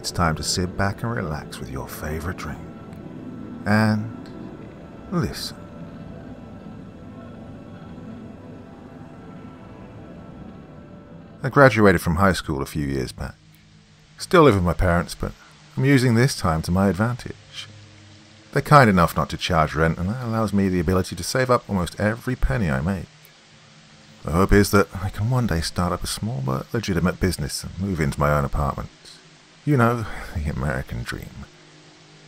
it's time to sit back and relax with your favorite drink. And listen. I graduated from high school a few years back. Still live with my parents, but I'm using this time to my advantage. They're kind enough not to charge rent, and that allows me the ability to save up almost every penny I make. The hope is that I can one day start up a small but legitimate business and move into my own apartment. You know, the American dream.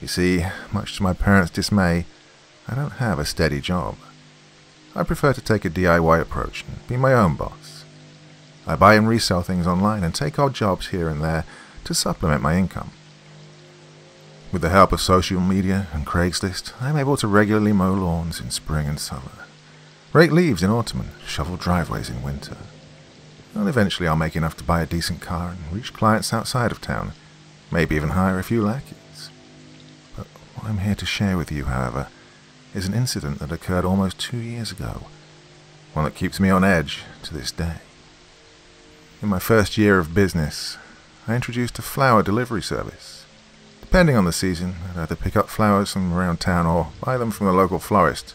You see, much to my parents' dismay, I don't have a steady job. I prefer to take a DIY approach and be my own boss. I buy and resell things online and take odd jobs here and there to supplement my income. With the help of social media and Craigslist, I'm able to regularly mow lawns in spring and summer, rake leaves in autumn and shovel driveways in winter. And eventually I'll make enough to buy a decent car and reach clients outside of town, maybe even hire a few lackeys. But what I'm here to share with you, however, is an incident that occurred almost 2 years ago, one that keeps me on edge to this day. In my first year of business, I introduced a flower delivery service. Depending on the season, I'd either pick up flowers from around town or buy them from the local florist,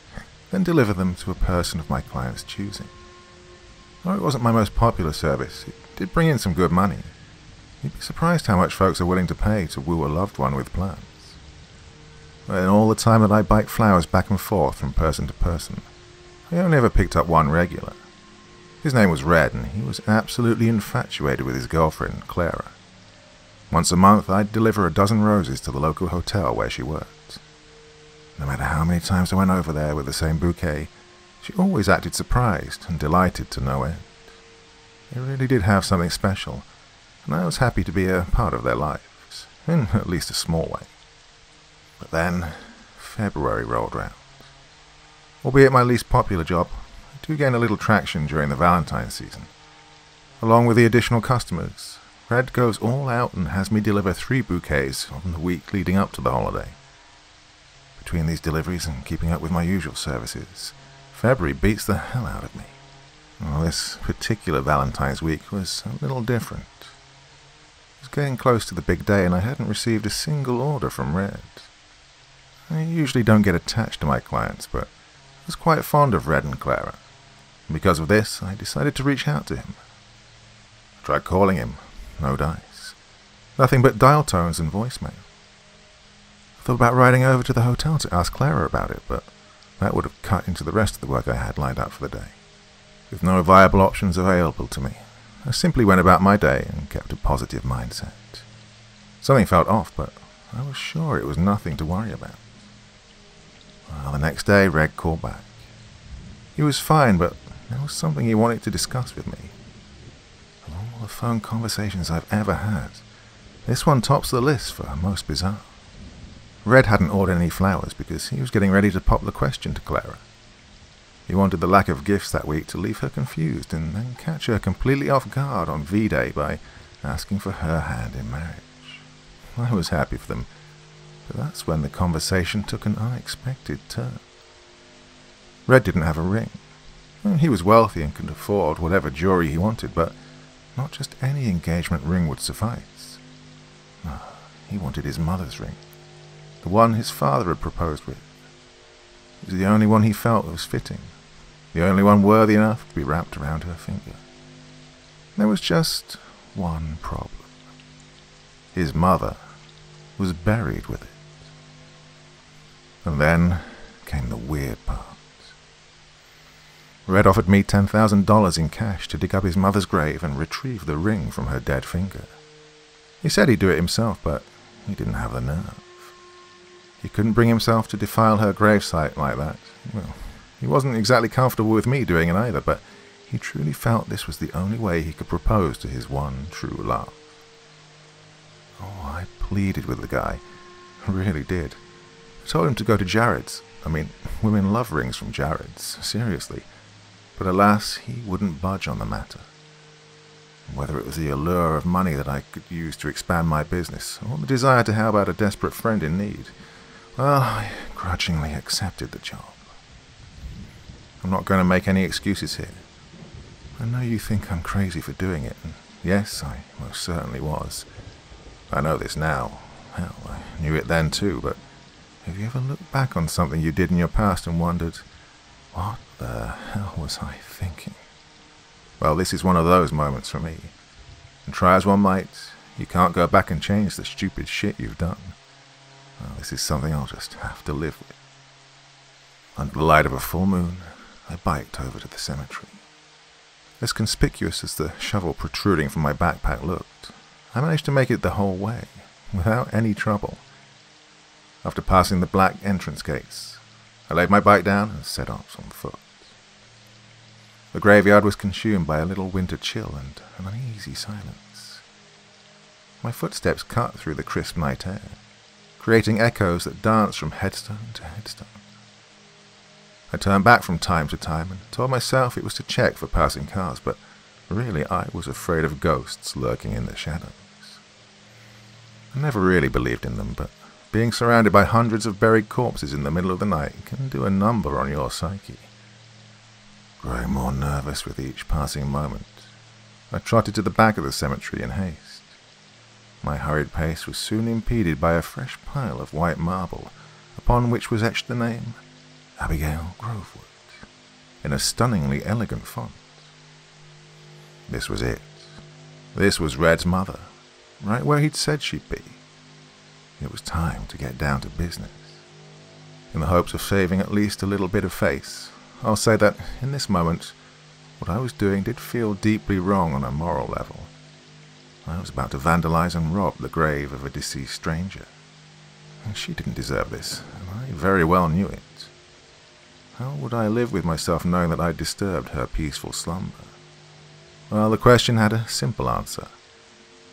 then deliver them to a person of my client's choosing. Though it wasn't my most popular service, it did bring in some good money. You'd be surprised how much folks are willing to pay to woo a loved one with plants. But in all the time that I biked flowers back and forth from person to person, I only ever picked up one regular. His name was Red, and he was absolutely infatuated with his girlfriend, Clara. Once a month, I'd deliver a dozen roses to the local hotel where she worked. No matter how many times I went over there with the same bouquet, she always acted surprised and delighted to no end. They really did have something special, and I was happy to be a part of their lives, in at least a small way. But then, February rolled round. Albeit my least popular job, I do gain a little traction during the Valentine's season. Along with the additional customers, Red goes all out and has me deliver 3 bouquets on the week leading up to the holiday. Between these deliveries and keeping up with my usual services, February beats the hell out of me. Well, this particular Valentine's week was a little different. It was getting close to the big day and I hadn't received a single order from Red. I usually don't get attached to my clients, but I was quite fond of Red and Clara. And because of this, I decided to reach out to him. I tried calling him. No dice. Nothing but dial tones and voicemail. I thought about riding over to the hotel to ask Clara about it, but that would have cut into the rest of the work I had lined up for the day. With no viable options available to me, I simply went about my day and kept a positive mindset. Something felt off, but I was sure it was nothing to worry about. Well, the next day, Red called back. He was fine, but there was something he wanted to discuss with me. Of all the phone conversations I've ever had, this one tops the list for most bizarre. Red hadn't ordered any flowers because he was getting ready to pop the question to Clara. He wanted the lack of gifts that week to leave her confused and then catch her completely off guard on V-Day by asking for her hand in marriage. I was happy for them, but that's when the conversation took an unexpected turn. Red didn't have a ring. He was wealthy and could afford whatever jewelry he wanted, but not just any engagement ring would suffice. He wanted his mother's ring, the one his father had proposed with. It was the only one he felt was fitting, the only one worthy enough to be wrapped around her finger. There was just one problem. His mother was buried with it. And then came the weird part. Red offered me $10,000 in cash to dig up his mother's grave and retrieve the ring from her dead finger. He said he'd do it himself, but he didn't have the nerve. He couldn't bring himself to defile her gravesite like that. Well, he wasn't exactly comfortable with me doing it either, but he truly felt this was the only way he could propose to his one true love. Oh, I pleaded with the guy. I really did. I told him to go to Jared's. I mean, women love rings from Jared's, seriously. But alas, he wouldn't budge on the matter. Whether it was the allure of money that I could use to expand my business, or the desire to help out a desperate friend in need, well, I grudgingly accepted the job. I'm not going to make any excuses here. I know you think I'm crazy for doing it, and yes, I most certainly was. I know this now. Hell, I knew it then too, but have you ever looked back on something you did in your past and wondered, what the hell was I thinking? Well, this is one of those moments for me. And try as one might, you can't go back and change the stupid shit you've done. Well, this is something I'll just have to live with. Under the light of a full moon, I biked over to the cemetery. As conspicuous as the shovel protruding from my backpack looked, I managed to make it the whole way, without any trouble. After passing the black entrance gates, I laid my bike down and set off on foot. The graveyard was consumed by a little winter chill and an uneasy silence. My footsteps cut through the crisp night air, creating echoes that danced from headstone to headstone. I turned back from time to time and told myself it was to check for passing cars, but really I was afraid of ghosts lurking in the shadows. I never really believed in them, but being surrounded by hundreds of buried corpses in the middle of the night can do a number on your psyche. Growing more nervous with each passing moment, I trotted to the back of the cemetery in haste. My hurried pace was soon impeded by a fresh pile of white marble, upon which was etched the name Abigail Grovewood, in a stunningly elegant font. This was it. This was Red's mother, right where he'd said she'd be. It was time to get down to business. In the hopes of saving at least a little bit of face, I'll say that, in this moment, what I was doing did feel deeply wrong on a moral level. I was about to vandalize and rob the grave of a deceased stranger. And she didn't deserve this, and I very well knew it. How would I live with myself knowing that I'd disturbed her peaceful slumber? Well, the question had a simple answer.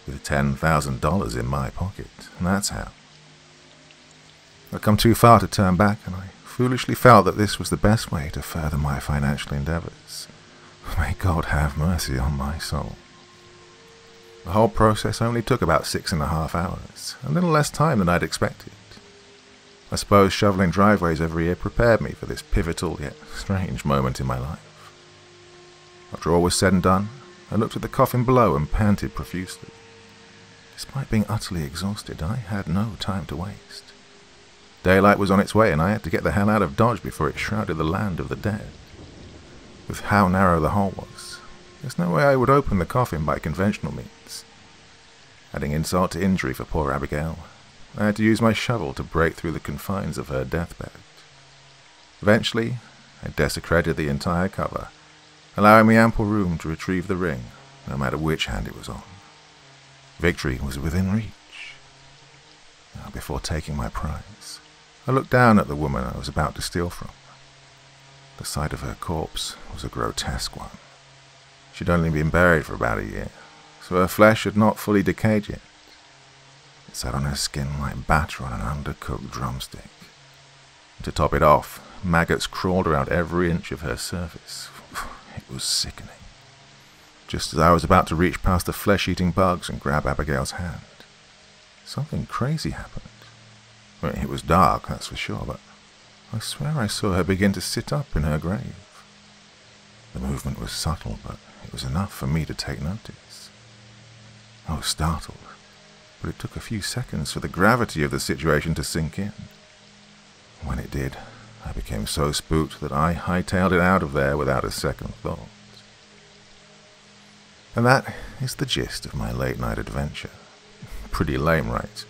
With $10,000 in my pocket, and that's how. I'd come too far to turn back, and I foolishly felt that this was the best way to further my financial endeavors. May God have mercy on my soul. The whole process only took about 6.5 hours, a little less time than I'd expected. I suppose shoveling driveways every year prepared me for this pivotal yet strange moment in my life. After all was said and done, I looked at the coffin below and panted profusely. Despite being utterly exhausted, I had no time to waste. Daylight was on its way, and I had to get the hell out of Dodge before it shrouded the land of the dead. With how narrow the hole was, there's no way I would open the coffin by conventional means. Adding insult to injury for poor Abigail, I had to use my shovel to break through the confines of her deathbed. Eventually, I desecrated the entire cover, allowing me ample room to retrieve the ring, no matter which hand it was on. Victory was within reach. Now, before taking my prize, I looked down at the woman I was about to steal from. The sight of her corpse was a grotesque one. She'd only been buried for about a year, so her flesh had not fully decayed yet. It sat on her skin like batter on an undercooked drumstick. And to top it off, maggots crawled around every inch of her surface. It was sickening. Just as I was about to reach past the flesh-eating bugs and grab Abigail's hand, something crazy happened. Well, it was dark, that's for sure, but I swear I saw her begin to sit up in her grave. The movement was subtle, but it was enough for me to take notice. I was startled, but it took a few seconds for the gravity of the situation to sink in. When it did, I became so spooked that I hightailed it out of there without a second thought. And that is the gist of my late-night adventure. Pretty lame, right?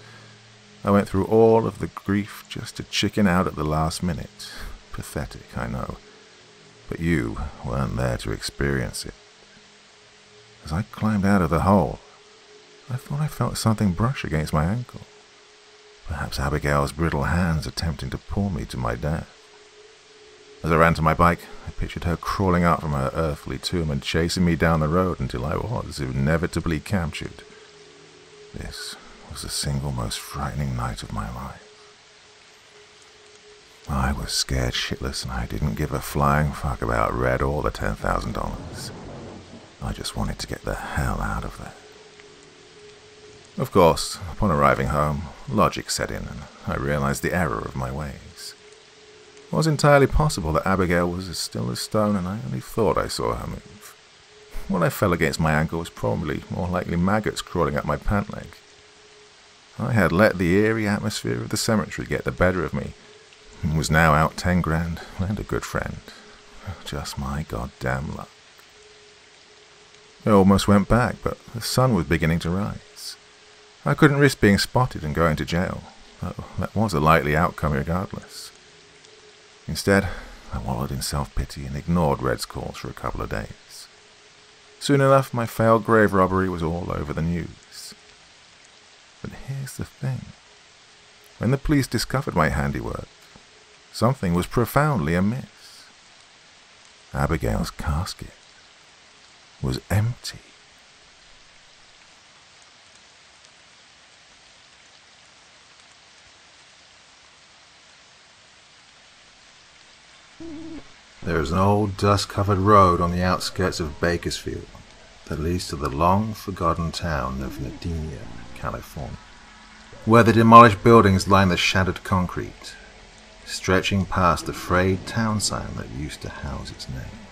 I went through all of the grief just to chicken out at the last minute. Pathetic, I know. But you weren't there to experience it. As I climbed out of the hole, I thought I felt something brush against my ankle. Perhaps Abigail's brittle hands attempting to pull me to my death. As I ran to my bike, I pictured her crawling out from her earthly tomb and chasing me down the road until I was inevitably captured. This was the single most frightening night of my life. I was scared shitless and I didn't give a flying fuck about Red or the $10,000. I just wanted to get the hell out of there. Of course, upon arriving home, logic set in and I realized the error of my ways. It was entirely possible that Abigail was as still as stone and I only thought I saw her move. What I felt against my ankle was probably more likely maggots crawling up my pant leg. I had let the eerie atmosphere of the cemetery get the better of me, and was now out 10 grand and a good friend. Just my goddamn luck. I almost went back, but the sun was beginning to rise. I couldn't risk being spotted and going to jail, though that was a likely outcome regardless. Instead, I wallowed in self-pity and ignored Red's calls for a couple of days. Soon enough, my failed grave robbery was all over the news. But here's the thing. When the police discovered my handiwork, something was profoundly amiss. Abigail's casket was empty. There is an old dust-covered road on the outskirts of Bakersfield that leads to the long-forgotten town of Nadina, California, where the demolished buildings line the shattered concrete, stretching past the frayed town sign that used to house its name,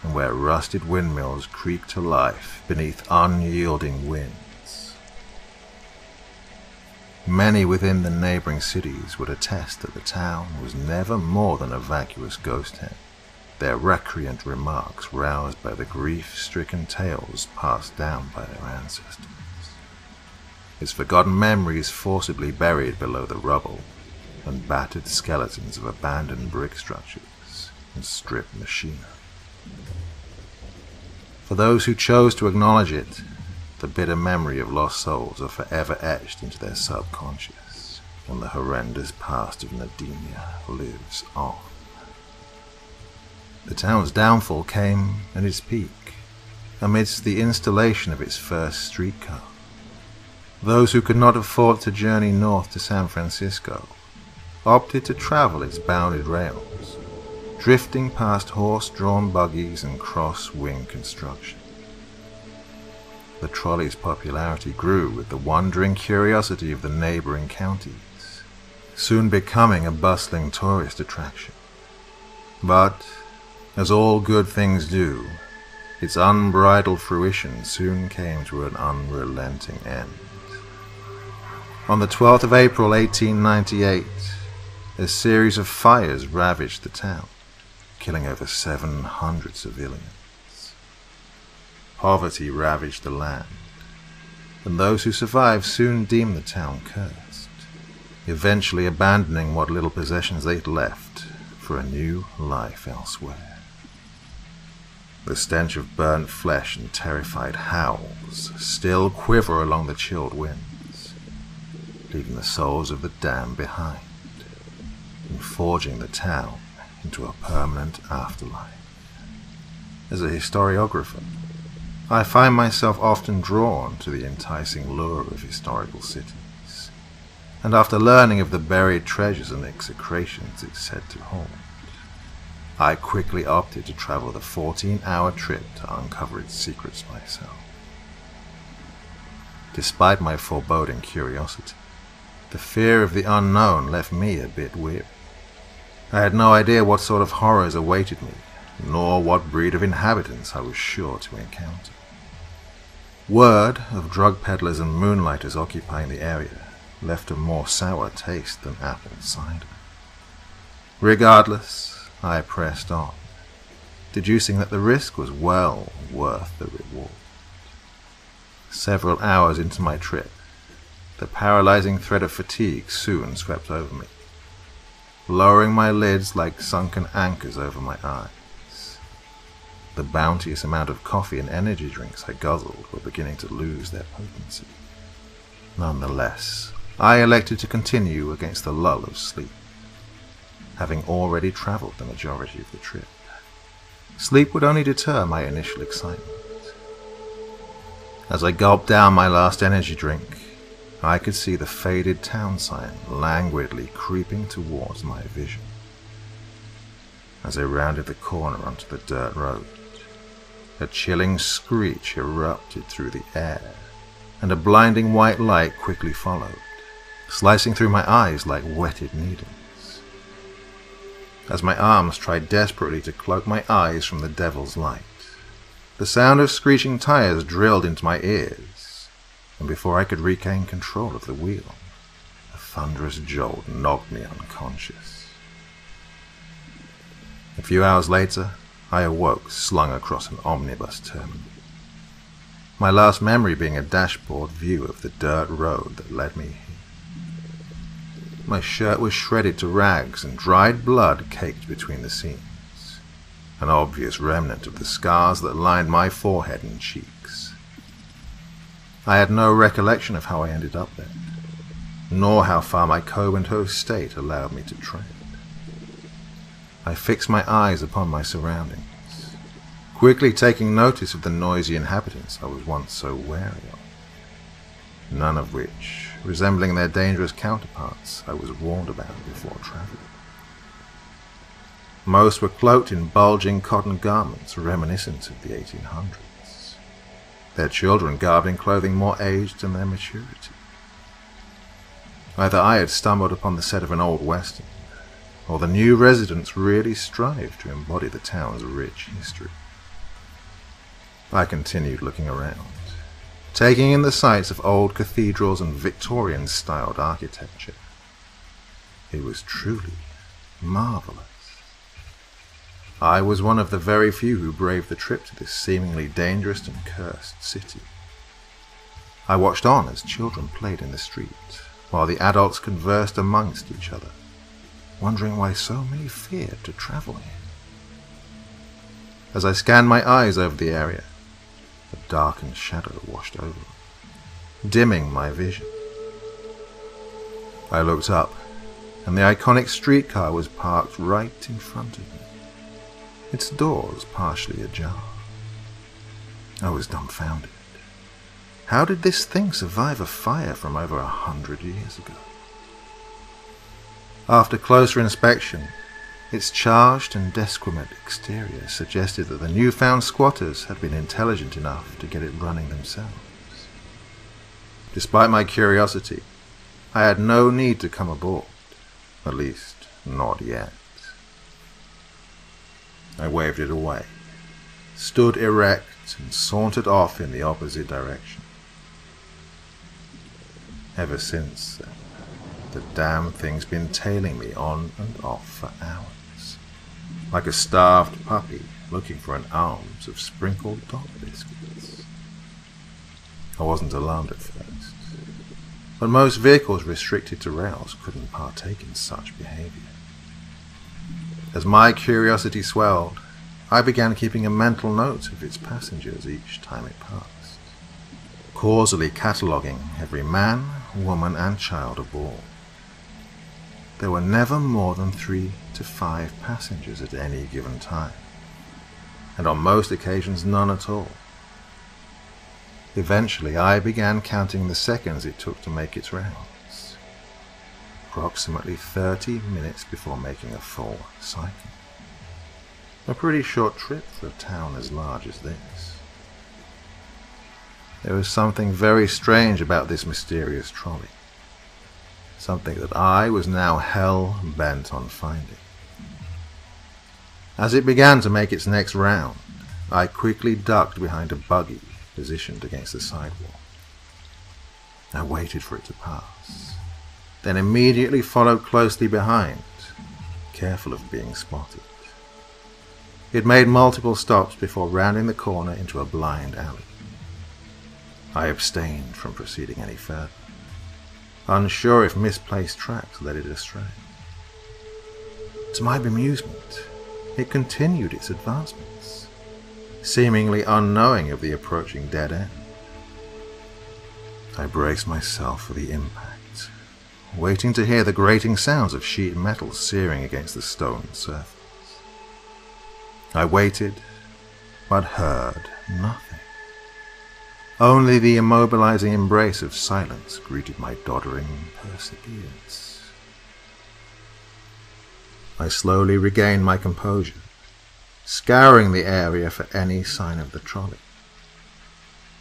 and where rusted windmills creak to life beneath unyielding winds. Many within the neighboring cities would attest that the town was never more than a vacuous ghost town, their recreant remarks roused by the grief-stricken tales passed down by their ancestors, its forgotten memories forcibly buried below the rubble and battered skeletons of abandoned brick structures and stripped machinery. For those who chose to acknowledge it, the bitter memory of lost souls are forever etched into their subconscious, and the horrendous past of Nadina lives on. The town's downfall came at its peak, amidst the installation of its first streetcar. Those who could not afford to journey north to San Francisco opted to travel its bounded rails, drifting past horse-drawn buggies and cross-wing construction. The trolley's popularity grew with the wondering curiosity of the neighboring counties, soon becoming a bustling tourist attraction. But, as all good things do, its unbridled fruition soon came to an unrelenting end. On the 12th of April 1898, a series of fires ravaged the town, killing over 700 civilians. Poverty ravaged the land, and those who survived soon deemed the town cursed, eventually abandoning what little possessions they'd left for a new life elsewhere. The stench of burnt flesh and terrified howls still quiver along the chilled winds, leaving the souls of the damned behind, and forging the town into a permanent afterlife. As a historiographer, I find myself often drawn to the enticing lure of historical cities, and after learning of the buried treasures and execrations it's said to hold, I quickly opted to travel the 14-hour trip to uncover its secrets myself. Despite my foreboding curiosity, the fear of the unknown left me a bit weary. I had no idea what sort of horrors awaited me, nor what breed of inhabitants I was sure to encounter. Word of drug peddlers and moonlighters occupying the area left a more sour taste than apple cider. Regardless, I pressed on, deducing that the risk was well worth the reward. Several hours into my trip, the paralyzing threat of fatigue soon swept over me, lowering my lids like sunken anchors over my eyes. The bounteous amount of coffee and energy drinks I guzzled were beginning to lose their potency. Nonetheless, I elected to continue against the lull of sleep, having already traveled the majority of the trip. Sleep would only deter my initial excitement. As I gulped down my last energy drink, I could see the faded town sign languidly creeping towards my vision. As I rounded the corner onto the dirt road, a chilling screech erupted through the air, and a blinding white light quickly followed, slicing through my eyes like whetted needles. As my arms tried desperately to cloak my eyes from the devil's light, the sound of screeching tires drilled into my ears, and before I could regain control of the wheel, a thunderous jolt knocked me unconscious. A few hours later, I awoke slung across an omnibus terminal. My last memory being a dashboard view of the dirt road that led me here. My shirt was shredded to rags and dried blood caked between the seams, an obvious remnant of the scars that lined my forehead and cheeks. I had no recollection of how I ended up there, nor how far my Covenant state allowed me to tread. I fixed my eyes upon my surroundings, quickly taking notice of the noisy inhabitants I was once so wary of, none of which, resembling their dangerous counterparts, I was warned about before travelling. Most were cloaked in bulging cotton garments reminiscent of the 1800s, their children garbed in clothing more aged than their maturity. Either I had stumbled upon the set of an old western, or the new residents really strived to embody the town's rich history. I continued looking around, taking in the sights of old cathedrals and Victorian-styled architecture. It was truly marvelous. I was one of the very few who braved the trip to this seemingly dangerous and cursed city. I watched on as children played in the street, while the adults conversed amongst each other, wondering why so many feared to travel here. As I scanned my eyes over the area, a darkened shadow washed over me, dimming my vision. I looked up, and the iconic streetcar was parked right in front of me, its doors partially ajar. I was dumbfounded. How did this thing survive a fire from over 100 years ago? After closer inspection, its charged and desquimate exterior suggested that the newfound squatters had been intelligent enough to get it running themselves. Despite my curiosity, I had no need to come aboard, at least not yet. I waved it away, stood erect, and sauntered off in the opposite direction. Ever since then, the damn thing's been tailing me on and off for hours, like a starved puppy looking for an alms of sprinkled dog biscuits. I wasn't alarmed at first, but most vehicles restricted to rails couldn't partake in such behavior. As my curiosity swelled, I began keeping a mental note of its passengers each time it passed, causally cataloguing every man, woman, and child aboard. There were never more than 3 to 5 passengers at any given time, and on most occasions none at all. Eventually I began counting the seconds it took to make its rounds, approximately 30 minutes before making a full cycle. A pretty short trip for a town as large as this. There was something very strange about this mysterious trolley, something that I was now hell-bent on finding. As it began to make its next round, I quickly ducked behind a buggy positioned against the sidewalk. I waited for it to pass, then immediately followed closely behind, careful of being spotted. It made multiple stops before rounding the corner into a blind alley. I abstained from proceeding any further, unsure if misplaced tracks led it astray. To my bemusement, it continued its advancements, seemingly unknowing of the approaching dead end. I braced myself for the impact, waiting to hear the grating sounds of sheet metal searing against the stone surface. I waited, but heard nothing. Only the immobilizing embrace of silence greeted my doddering perseverance. I slowly regained my composure, scouring the area for any sign of the trolley.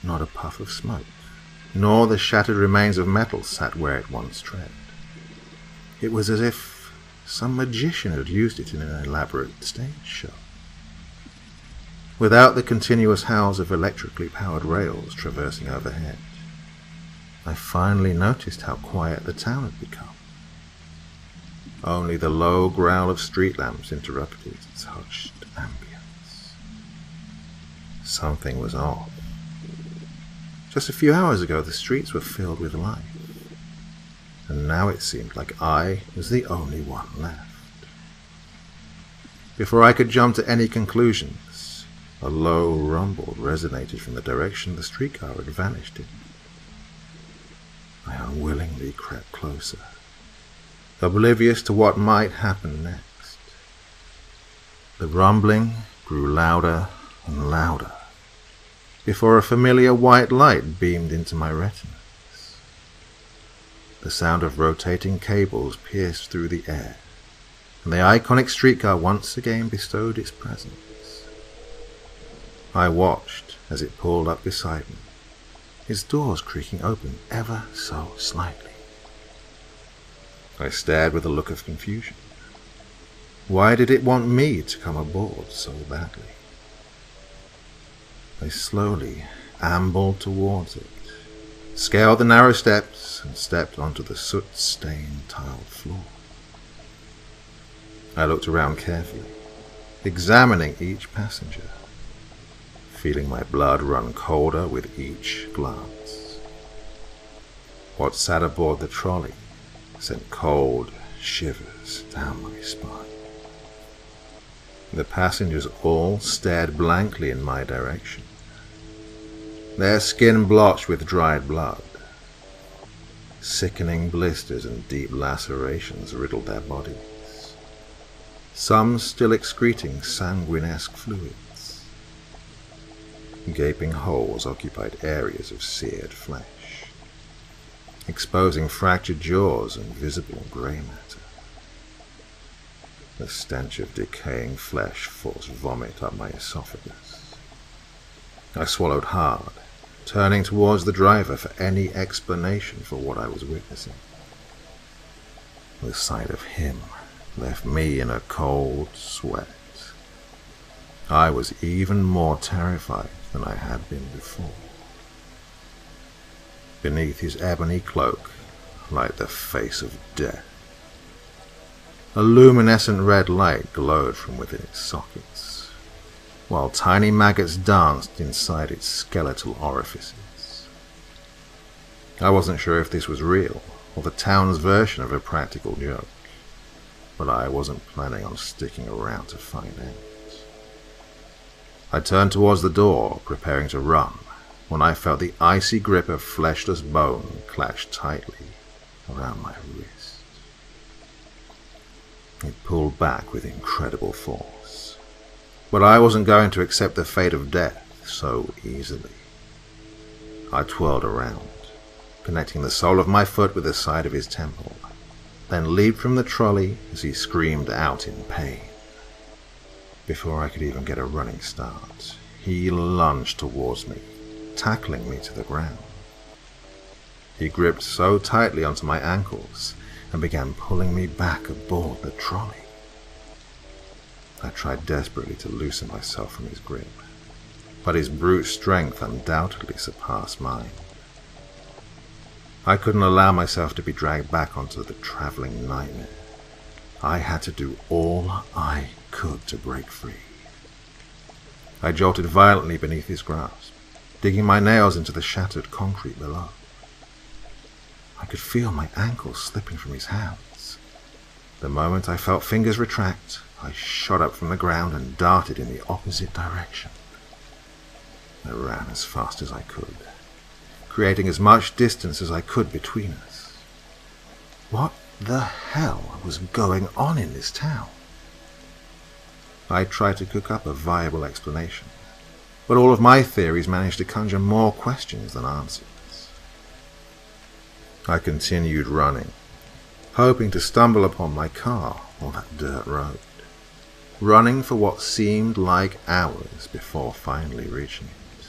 Not a puff of smoke, nor the shattered remains of metal sat where it once tread. It was as if some magician had used it in an elaborate stage show. Without the continuous howls of electrically powered rails traversing overhead, I finally noticed how quiet the town had become. Only the low growl of street lamps interrupted its hushed ambience. Something was off. Just a few hours ago, the streets were filled with life, and now it seemed like I was the only one left. Before I could jump to any conclusions, a low rumble resonated from the direction the streetcar had vanished in. I unwillingly crept closer, oblivious to what might happen next. The rumbling grew louder and louder, before a familiar white light beamed into my retinas. The sound of rotating cables pierced through the air, and the iconic streetcar once again bestowed its presence. I watched as it pulled up beside me, its doors creaking open ever so slightly. I stared with a look of confusion. Why did it want me to come aboard so badly? I slowly ambled towards it, scaled the narrow steps, and stepped onto the soot-stained tiled floor. I looked around carefully, examining each passenger, feeling my blood run colder with each glance. What sat aboard the trolley sent cold shivers down my spine. The passengers all stared blankly in my direction, their skin blotched with dried blood. Sickening blisters and deep lacerations riddled their bodies, some still excreting sanguinesque fluids. Gaping holes occupied areas of seared flesh, exposing fractured jaws and visible grey matter. The stench of decaying flesh forced vomit up my esophagus. I swallowed hard, turning towards the driver for any explanation for what I was witnessing. The sight of him left me in a cold sweat. I was even more terrified than I had been before. Beneath his ebony cloak lay the face of death. A luminescent red light glowed from within its sockets, while tiny maggots danced inside its skeletal orifices. I wasn't sure if this was real, or the town's version of a practical joke, but I wasn't planning on sticking around to find out. I turned towards the door, preparing to run, when I felt the icy grip of fleshless bone clashed tightly around my wrist. It pulled back with incredible force, but I wasn't going to accept the fate of death so easily. I twirled around, connecting the sole of my foot with the side of his temple, then leaped from the trolley as he screamed out in pain. Before I could even get a running start, he lunged towards me, tackling me to the ground. He gripped so tightly onto my ankles and began pulling me back aboard the trolley. I tried desperately to loosen myself from his grip, but his brute strength undoubtedly surpassed mine. I couldn't allow myself to be dragged back onto the traveling nightmare. I had to do all I could to break free. I jolted violently beneath his grasp, digging my nails into the shattered concrete below. I could feel my ankles slipping from his hands. The moment I felt fingers retract, I shot up from the ground and darted in the opposite direction. I ran as fast as I could, creating as much distance as I could between us. What the hell was going on in this town? I tried to cook up a viable explanation, but all of my theories managed to conjure more questions than answers. I continued running, hoping to stumble upon my car on that dirt road, running for what seemed like hours before finally reaching it.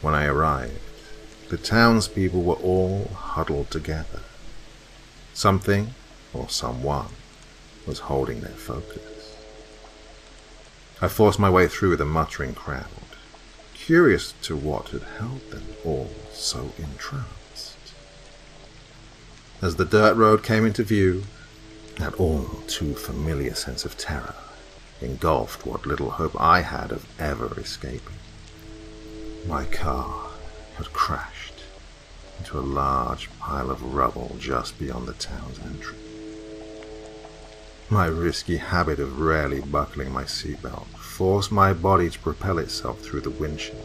When I arrived, the townspeople were all huddled together. Something, or someone, was holding their focus. I forced my way through the muttering crowd, curious to what had held them all so entranced. As the dirt road came into view, that all too familiar sense of terror engulfed what little hope I had of ever escaping. My car had crashed into a large pile of rubble just beyond the town's entrance. My risky habit of rarely buckling my seatbelt forced my body to propel itself through the windshield.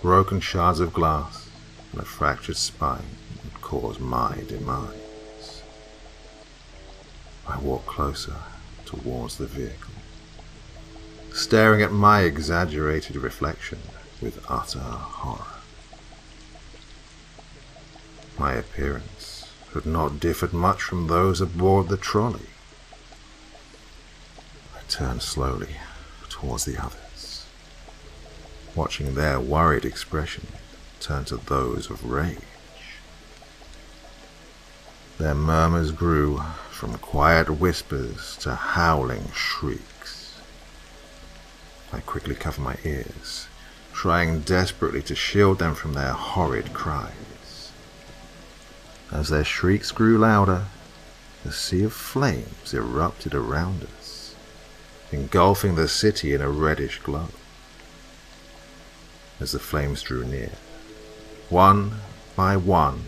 Broken shards of glass and a fractured spine would cause my demise. I walked closer towards the vehicle, staring at my exaggerated reflection with utter horror. My appearance had not differed much from those aboard the trolley. I turned slowly towards the others, watching their worried expression turn to those of rage. Their murmurs grew from quiet whispers to howling shrieks. I quickly covered my ears, trying desperately to shield them from their horrid cries. As their shrieks grew louder, a sea of flames erupted around us, engulfing the city in a reddish glow. As the flames drew near, one by one,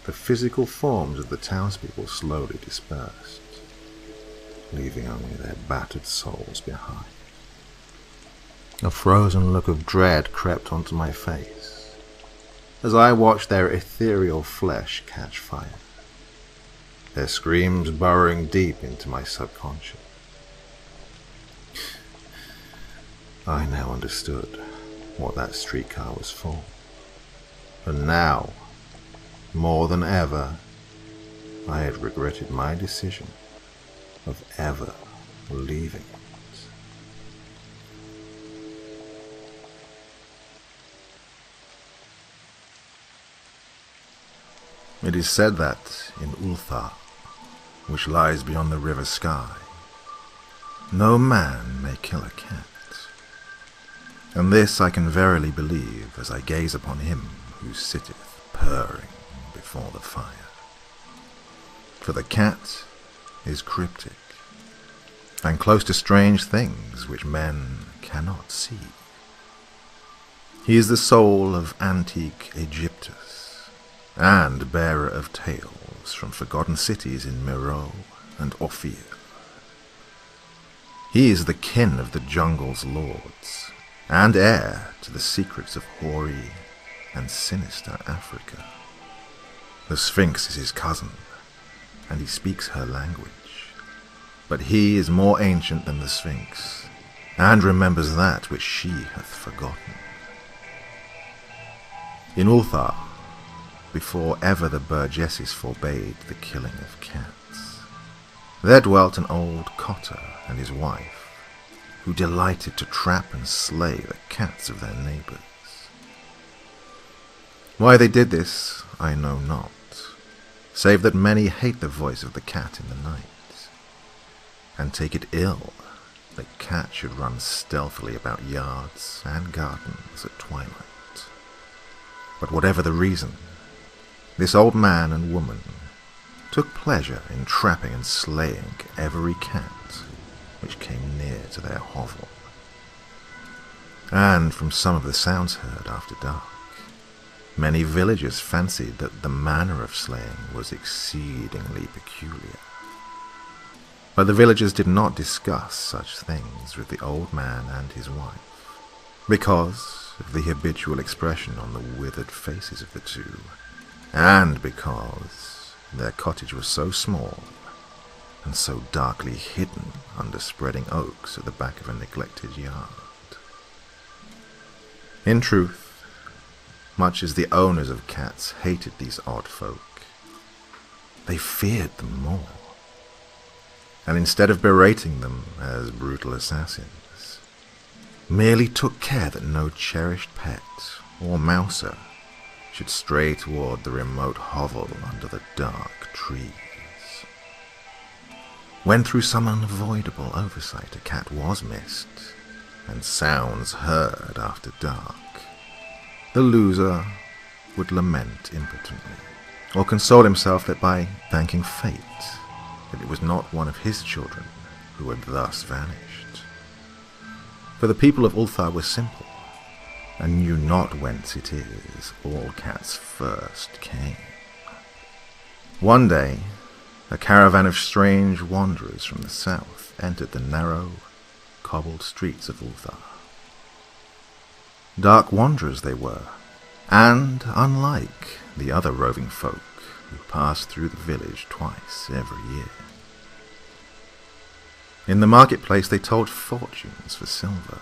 the physical forms of the townspeople slowly dispersed, leaving only their battered souls behind. A frozen look of dread crept onto my face as I watched their ethereal flesh catch fire, their screams burrowing deep into my subconscious. I now understood what that streetcar was for, and now, more than ever, I had regretted my decision of ever leaving it. It is said that in Ulthar, which lies beyond the river Sky, no man may kill a cat. And this I can verily believe as I gaze upon him who sitteth purring before the fire. For the cat is cryptic, and close to strange things which men cannot see. He is the soul of antique Egyptus, and bearer of tales from forgotten cities in Meroe and Ophir. He is the kin of the jungle's lords, and heir to the secrets of hoary and sinister Africa. The Sphinx is his cousin, and he speaks her language, but he is more ancient than the Sphinx, and remembers that which she hath forgotten. In Ulthar, before ever the burgesses forbade the killing of cats, there dwelt an old cotter and his wife, who delighted to trap and slay the cats of their neighbours. Why they did this, I know not, save that many hate the voice of the cat in the night, and take it ill that cat should run stealthily about yards and gardens at twilight. But whatever the reason, this old man and woman took pleasure in trapping and slaying every cat which came near to their hovel. And from some of the sounds heard after dark, many villagers fancied that the manner of slaying was exceedingly peculiar. But the villagers did not discuss such things with the old man and his wife, because of the habitual expression on the withered faces of the two, and because their cottage was so small and so darkly hidden under spreading oaks at the back of a neglected yard. In truth, much as the owners of cats hated these odd folk, they feared them more, and instead of berating them as brutal assassins, merely took care that no cherished pet or mouser should stray toward the remote hovel under the dark trees. When through some unavoidable oversight a cat was missed, and sounds heard after dark, the loser would lament impotently, or console himself that by thanking fate that it was not one of his children who had thus vanished. For the people of Ulthar were simple, and knew not whence it is all cats first came. One day, a caravan of strange wanderers from the south entered the narrow, cobbled streets of Ulthar. Dark wanderers they were, and unlike the other roving folk who passed through the village twice every year. In the marketplace they told fortunes for silver,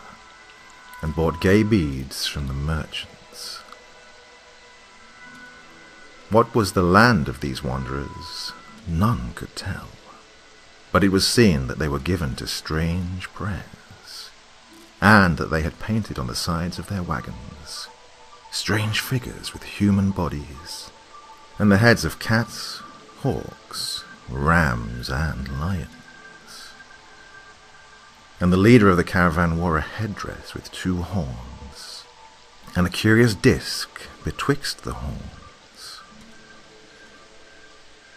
and bought gay beads from the merchants. What was the land of these wanderers, none could tell, but it was seen that they were given to strange prayers, and that they had painted on the sides of their wagons strange figures with human bodies, and the heads of cats, hawks, rams, and lions. And the leader of the caravan wore a headdress with 2 horns, and a curious disc betwixt the horns.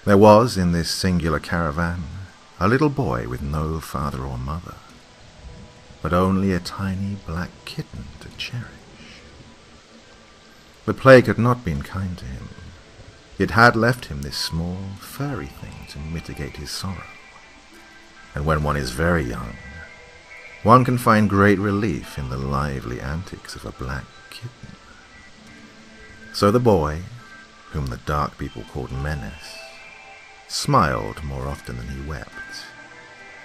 There was in this singular caravan a little boy with no father or mother, but only a tiny black kitten to cherish. The plague had not been kind to him. It had left him this small, furry thing to mitigate his sorrow. And when one is very young, one can find great relief in the lively antics of a black kitten. So the boy, whom the dark people called Menace, smiled more often than he wept,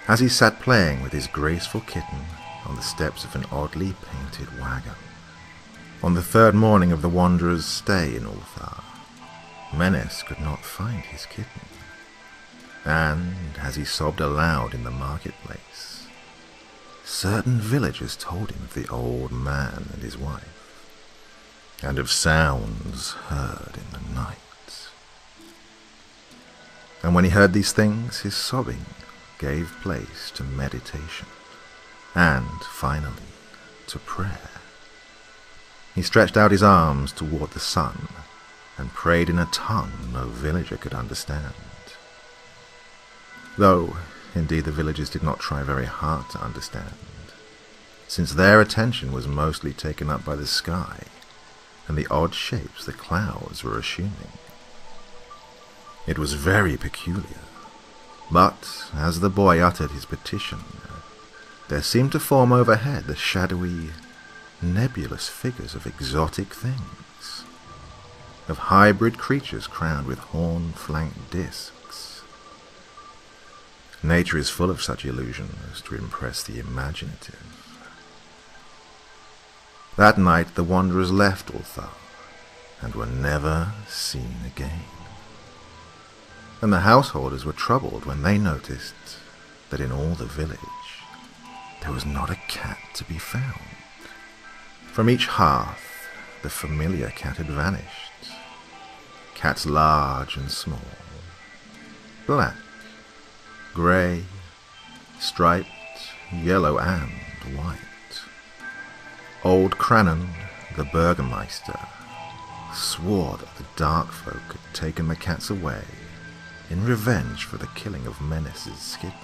as he sat playing with his graceful kitten on the steps of an oddly painted wagon. On the 3rd morning of the wanderer's stay in Ulthar, Menace could not find his kitten, and as he sobbed aloud in the marketplace, certain villagers told him of the old man and his wife, and of sounds heard in the night. And when he heard these things, his sobbing gave place to meditation, and finally to prayer. He stretched out his arms toward the sun, and prayed in a tongue no villager could understand. Though, indeed, the villagers did not try very hard to understand, since their attention was mostly taken up by the sky and the odd shapes the clouds were assuming. It was very peculiar, but as the boy uttered his petition, there seemed to form overhead the shadowy, nebulous figures of exotic things, of hybrid creatures crowned with horn-flanked discs. Nature is full of such illusions to impress the imaginative. That night the wanderers left Ulthar, and were never seen again. And the householders were troubled when they noticed that in all the village there was not a cat to be found. From each hearth the familiar cat had vanished. Cats large and small, black, grey, striped, yellow and white. Old Crannon, the Burgermeister, swore that the dark folk had taken the cats away in revenge for the killing of Menace's kitten,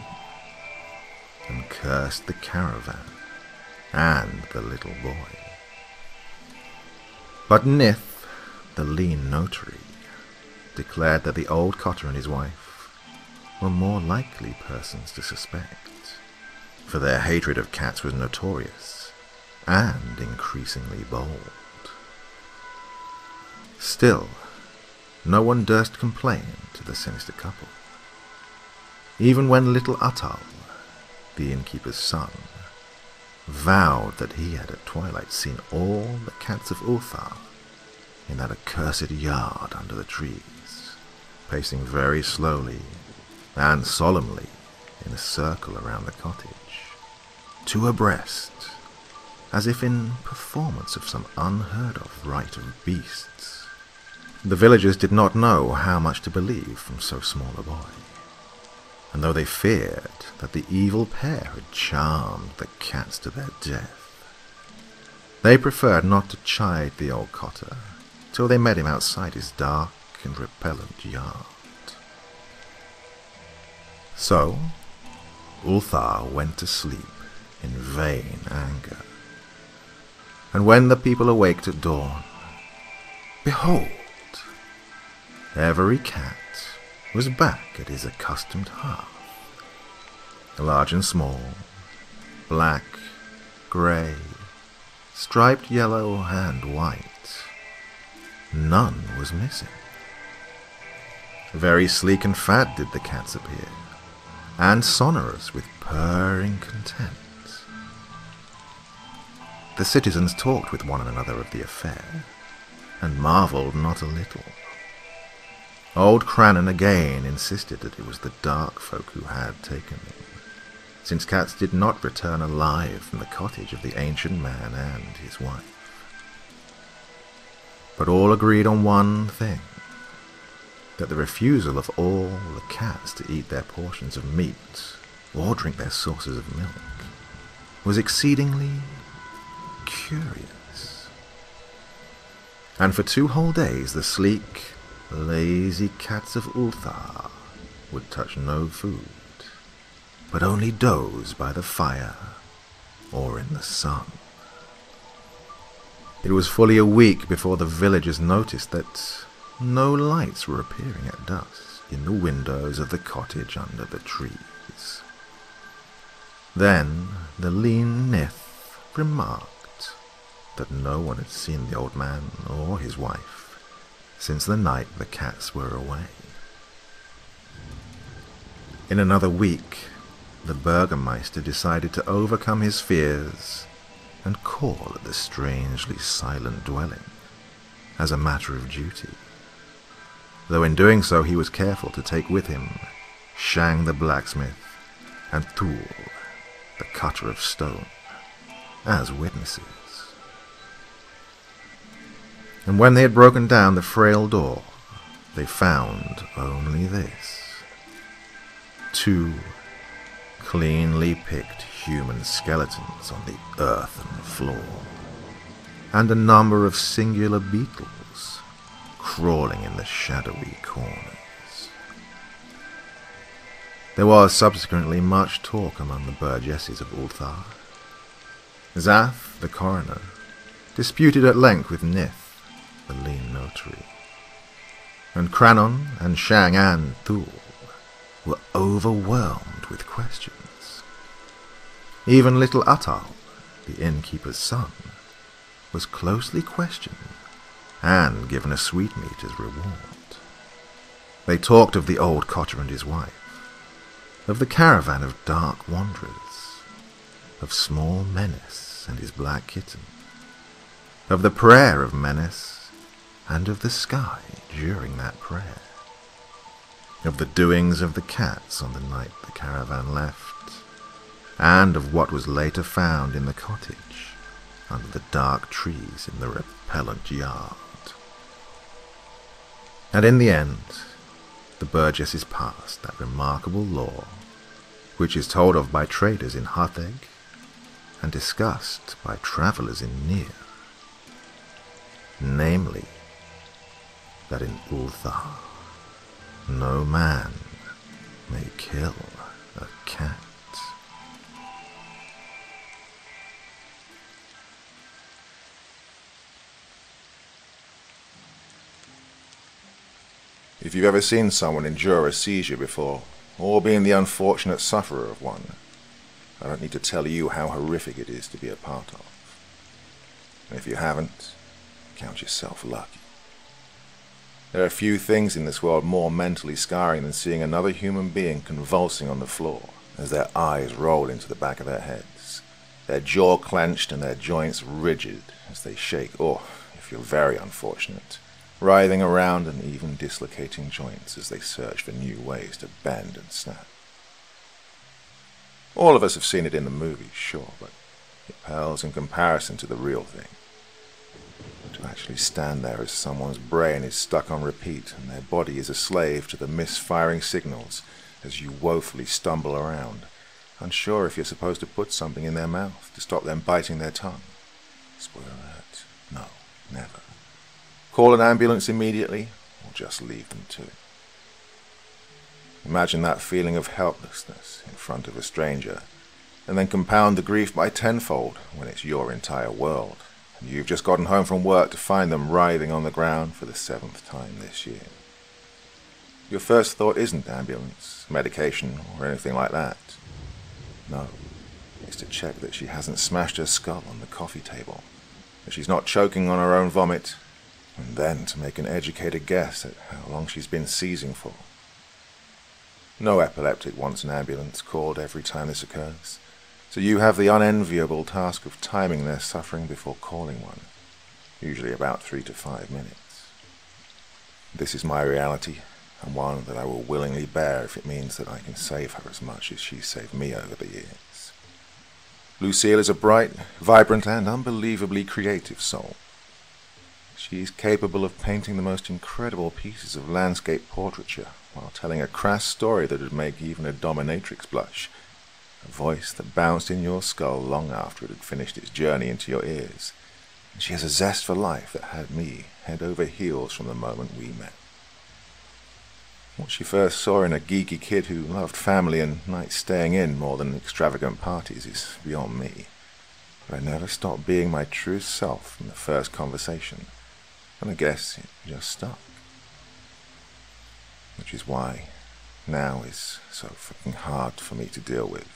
and cursed the caravan and the little boy. But Nith, the lean notary, declared that the old cotter and his wife were more likely persons to suspect, for their hatred of cats was notorious and increasingly bold. Still, no one durst complain to the sinister couple, even when little Uttal, the innkeeper's son, vowed that he had at twilight seen all the cats of Ulthar in that accursed yard under the trees, pacing very slowly and solemnly in a circle around the cottage, 2 abreast, as if in performance of some unheard-of rite of beasts. The villagers did not know how much to believe from so small a boy, and though they feared that the evil pair had charmed the cats to their death, They preferred not to chide the old cotter till they met him outside his dark and repellent yard. So, Ulthar went to sleep in vain anger. And when the people awaked at dawn, behold, every cat was back at his accustomed hearth. Large and small, black, grey, striped yellow and white, none was missing. Very sleek and fat did the cats appear, and sonorous with purring content. The citizens talked with one another of the affair, and marvelled not a little. Old Crannon again insisted that it was the dark folk who had taken them, since cats did not return alive from the cottage of the ancient man and his wife. But all agreed on one thing, that the refusal of all the cats to eat their portions of meat or drink their sources of milk was exceedingly curious. And for 2 whole days the sleek, lazy Cats of Ulthar would touch no food, but only doze by the fire or in the sun. It was fully a week before the villagers noticed that no lights were appearing at dusk in the windows of the cottage under the trees. Then the lean Nith remarked that no one had seen the old man or his wife since the night the cats were away. In another week, the Burgermeister decided to overcome his fears and call at the strangely silent dwelling as a matter of duty, though in doing so he was careful to take with him Shang the blacksmith and Thul, the cutter of stone, as witnesses. And when they had broken down the frail door, they found only this: 2 cleanly picked human skeletons on the earthen floor, and a number of singular beetles crawling in the shadowy corners. There was subsequently much talk among the burgesses of Ulthar. Zath, the coroner, disputed at length with Nith, the lean notary, and Crannon and Shang and Thul were overwhelmed with questions. Even little Uttal, the innkeeper's son, was closely questioned and given a sweetmeat as reward. They talked of the old cotter and his wife, of the caravan of dark wanderers, of small Menace and his black kitten, of the prayer of Menace and of the sky during that prayer, of the doings of the cats on the night the caravan left, and of what was later found in the cottage under the dark trees in the repellent yard. And in the end, the burgesses passed that remarkable law, which is told of by traders in Hartheg and discussed by travellers in Nir, namely, that in Ulthar no man may kill a cat. If you've ever seen someone endure a seizure before, or been the unfortunate sufferer of one, I don't need to tell you how horrific it is to be a part of. And if you haven't, count yourself lucky. There are few things in this world more mentally scarring than seeing another human being convulsing on the floor as their eyes roll into the back of their heads, their jaw clenched and their joints rigid as they shake, or, if you're very unfortunate, writhing around and even dislocating joints as they search for new ways to bend and snap. All of us have seen it in the movies, sure, but it pales in comparison to the real thing. To actually stand there as someone's brain is stuck on repeat and their body is a slave to the misfiring signals as you woefully stumble around, unsure if you're supposed to put something in their mouth to stop them biting their tongue, Spoiler alert. No, never. Call an ambulance immediately, or just leave them to it. Imagine that feeling of helplessness in front of a stranger, and then compound the grief by tenfold when it's your entire world, and you've just gotten home from work to find them writhing on the ground for the 7th time this year. Your first thought isn't ambulance, medication, or anything like that. No, it's to check that she hasn't smashed her skull on the coffee table, that she's not choking on her own vomit, and then to make an educated guess at how long she's been seizing for. No epileptic wants an ambulance called every time this occurs, so you have the unenviable task of timing their suffering before calling one, usually about 3 to 5 minutes. This is my reality, and one that I will willingly bear if it means that I can save her as much as she's saved me over the years. Lucille is a bright, vibrant, and unbelievably creative soul. She is capable of painting the most incredible pieces of landscape portraiture while telling a crass story that would make even a dominatrix blush, a voice that bounced in your skull long after it had finished its journey into your ears, and she has a zest for life that had me head over heels from the moment we met. What she first saw in a geeky kid who loved family and nights staying in more than extravagant parties is beyond me, but I never stopped being my truest self from the first conversation, and I guess it just stuck. Which is why now is so fucking hard for me to deal with,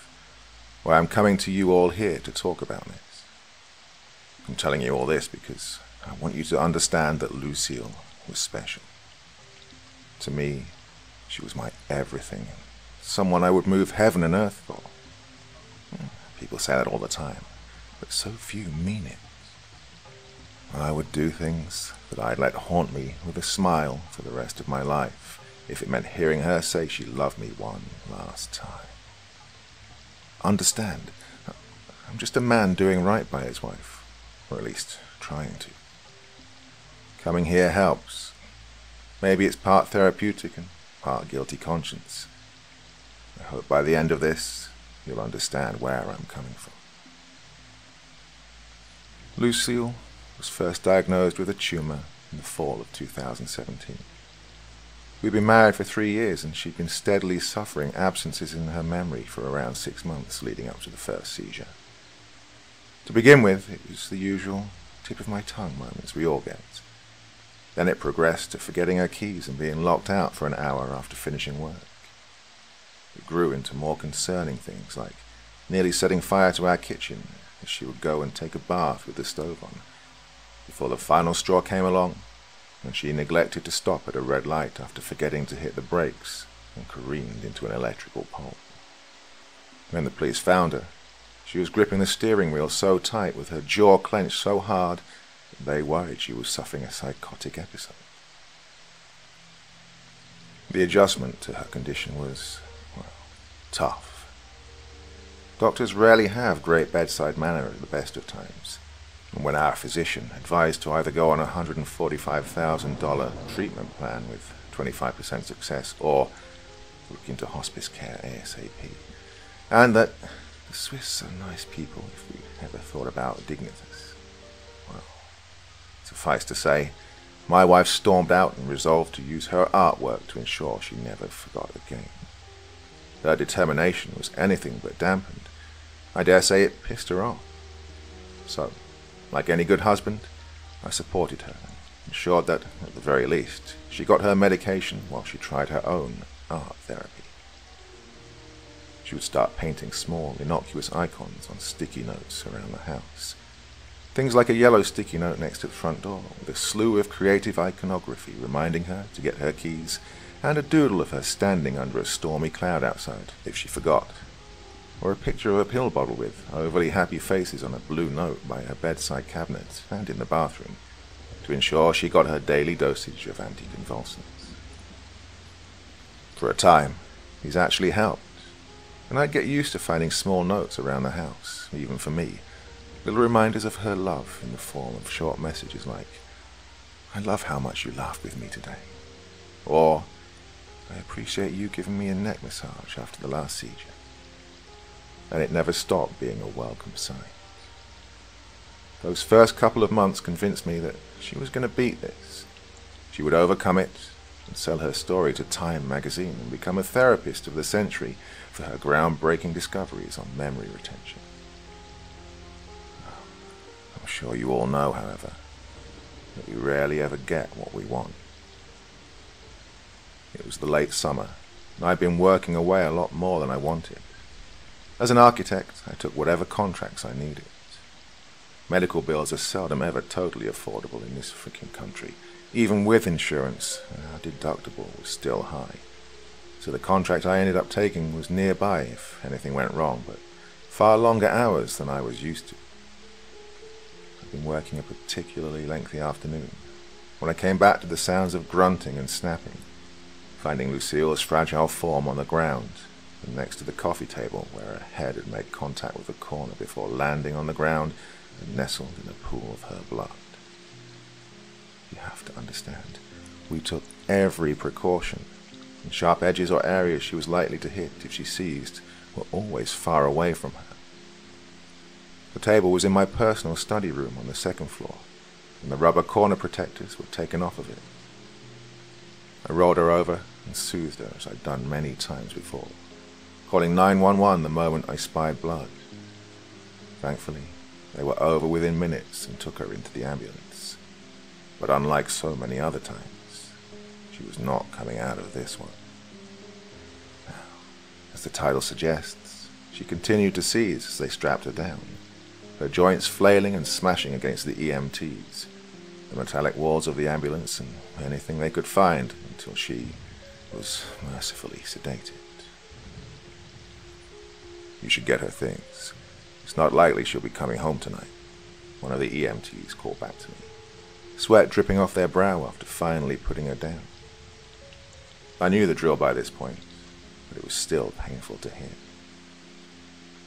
why I'm coming to you all here to talk about this. I'm telling you all this because I want you to understand that Lucille was special. To me, she was my everything, someone I would move heaven and earth for. People say that all the time, but so few mean it. I would do things that I'd let haunt me with a smile for the rest of my life, if it meant hearing her say she loved me one last time. Understand, I'm just a man doing right by his wife, or at least trying to. Coming here helps. Maybe it's part therapeutic and part guilty conscience. I hope by the end of this, you'll understand where I'm coming from. Lucille was first diagnosed with a tumor in the fall of 2017. We'd been married for 3 years, and she'd been steadily suffering absences in her memory for around 6 months leading up to the first seizure. To begin with, it was the usual tip-of-my-tongue moments we all get. Then it progressed to forgetting her keys and being locked out for an hour after finishing work. It grew into more concerning things, like nearly setting fire to our kitchen as she would go and take a bath with the stove on, before the final straw came along, and she neglected to stop at a red light after forgetting to hit the brakes and careened into an electrical pole. When the police found her, she was gripping the steering wheel so tight with her jaw clenched so hard that they worried she was suffering a psychotic episode. The adjustment to her condition was, well, tough. Doctors rarely have great bedside manner at the best of times, and when our physician advised to either go on a $145,000 treatment plan with 25% success or look into hospice care ASAP, and that the Swiss are nice people if we ever thought about dignitas, well, suffice to say, my wife stormed out and resolved to use her artwork to ensure she never forgot again. Her determination was anything but dampened. I dare say it pissed her off. So, like any good husband, I supported her and ensured that, at the very least, she got her medication while she tried her own art therapy. She would start painting small, innocuous icons on sticky notes around the house. Things like a yellow sticky note next to the front door, with a slew of creative iconography reminding her to get her keys, and a doodle of her standing under a stormy cloud outside, if she forgot. Or a picture of a pill bottle with overly happy faces on a blue note by her bedside cabinet and in the bathroom, to ensure she got her daily dosage of anticonvulsants. For a time, these actually helped, and I'd get used to finding small notes around the house, even for me, little reminders of her love in the form of short messages like, "I love how much you laughed with me today," or, "I appreciate you giving me a neck massage after the last seizure." And it never stopped being a welcome sight. Those first couple of months convinced me that she was going to beat this. She would overcome it and sell her story to Time magazine and become a therapist of the century for her groundbreaking discoveries on memory retention. I'm sure you all know, however, that we rarely ever get what we want. It was the late summer, and I'd been working away a lot more than I wanted. As an architect, I took whatever contracts I needed. Medical bills are seldom ever totally affordable in this freaking country. Even with insurance, our deductible was still high. So the contract I ended up taking was nearby if anything went wrong, but far longer hours than I was used to. I'd been working a particularly lengthy afternoon when I came back to the sounds of grunting and snapping, finding Lucille's fragile form on the ground and next to the coffee table where her head had made contact with the corner before landing on the ground and nestled in a pool of her blood. You have to understand, we took every precaution, and sharp edges or areas she was likely to hit if she seized were always far away from her. The table was in my personal study room on the second floor, and the rubber corner protectors were taken off of it. I rolled her over and soothed her as I'd done many times before, calling 911 the moment I spied blood. Thankfully, they were over within minutes and took her into the ambulance. But unlike so many other times, she was not coming out of this one. Now, as the title suggests, she continued to seize as they strapped her down, her joints flailing and smashing against the EMTs, the metallic walls of the ambulance, and anything they could find until she was mercifully sedated. You should get her things. It's not likely she'll be coming home tonight, one of the EMTs called back to me, sweat dripping off their brow after finally putting her down. I knew the drill by this point, but it was still painful to hear.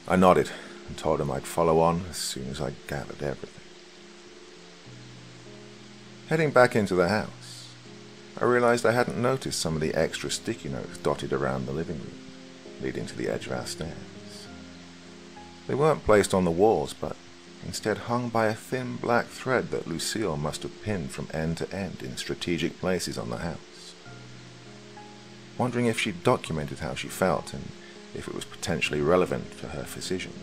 I nodded and told him I'd follow on as soon as I'd gathered everything. Heading back into the house, I realized I hadn't noticed some of the extra sticky notes dotted around the living room, leading to the edge of our stairs. They weren't placed on the walls, but instead hung by a thin black thread that Lucille must have pinned from end to end in strategic places on the house. Wondering if she'd documented how she felt and if it was potentially relevant for her physician,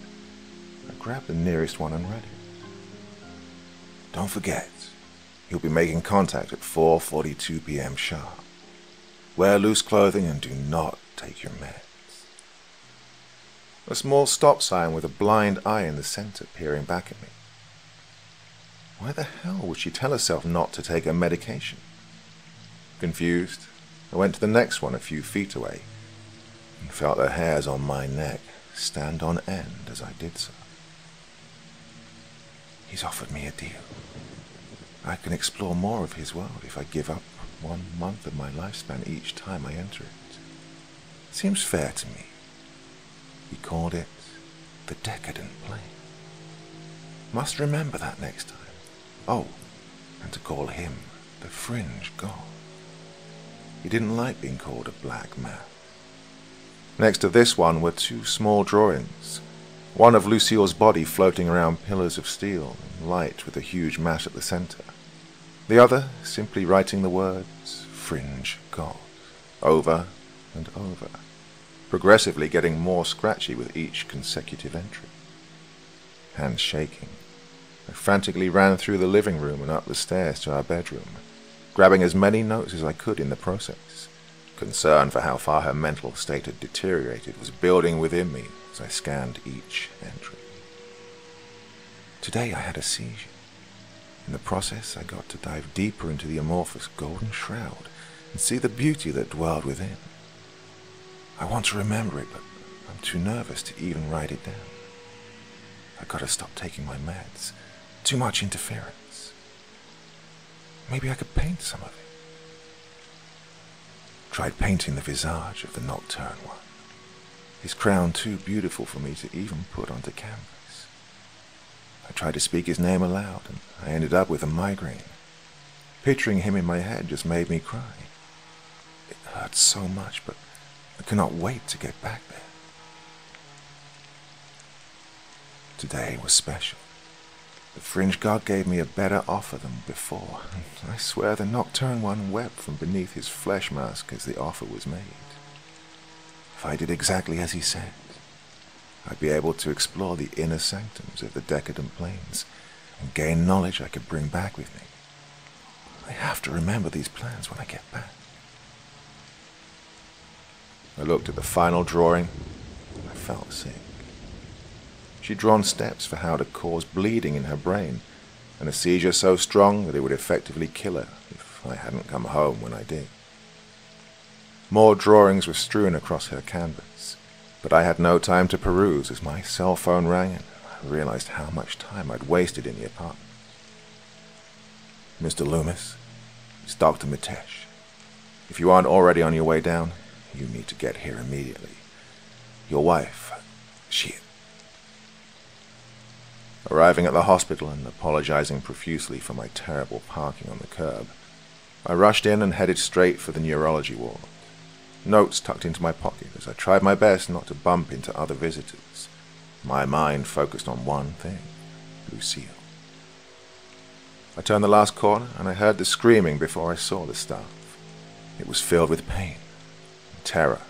I grabbed the nearest one and read it. Don't forget, you'll be making contact at 4:42 p.m. sharp. Wear loose clothing and do not take your meds. A small stop sign with a blind eye in the center peering back at me. Why the hell would she tell herself not to take her medication? Confused, I went to the next one a few feet away and felt the hairs on my neck stand on end as I did so. He's offered me a deal. I can explore more of his world if I give up 1 month of my lifespan each time I enter it. Seems fair to me. He called it the Decadent Plane. Must remember that next time. Oh, and to call him the Fringe God. He didn't like being called a black man. Next to this one were 2 small drawings, one of Lucille's body floating around pillars of steel and light with a huge mat at the center. The other simply writing the words Fringe God over and over, progressively getting more scratchy with each consecutive entry. Hands shaking, I frantically ran through the living room and up the stairs to our bedroom, grabbing as many notes as I could in the process. Concern for how far her mental state had deteriorated was building within me as I scanned each entry. Today I had a seizure. In the process, I got to dive deeper into the amorphous golden shroud and see the beauty that dwelled within. I want to remember it, but I'm too nervous to even write it down. I gotta stop taking my meds. Too much interference. Maybe I could paint some of it. Tried painting the visage of the nocturne one. His crown too beautiful for me to even put onto canvas. I tried to speak his name aloud, and I ended up with a migraine. Picturing him in my head just made me cry. It hurts so much, but I cannot wait to get back there. Today was special. The fringe god gave me a better offer than before, and I swear the nocturne one wept from beneath his flesh mask as the offer was made. If I did exactly as he said, I'd be able to explore the inner sanctums of the decadent planes and gain knowledge I could bring back with me. I have to remember these plans when I get back. I looked at the final drawing, and I felt sick. She'd drawn steps for how to cause bleeding in her brain, and a seizure so strong that it would effectively kill her if I hadn't come home when I did. More drawings were strewn across her canvas, but I had no time to peruse as my cell phone rang and I realized how much time I'd wasted in the apartment. Mr. Loomis, it's Dr. Mitesh. If you aren't already on your way down, you need to get here immediately. Your wife, she... Arriving at the hospital and apologizing profusely for my terrible parking on the curb, I rushed in and headed straight for the neurology ward. Notes tucked into my pocket as I tried my best not to bump into other visitors. My mind focused on one thing, Lucille. I turned the last corner and I heard the screaming before I saw the stuff. It was filled with pain and terror.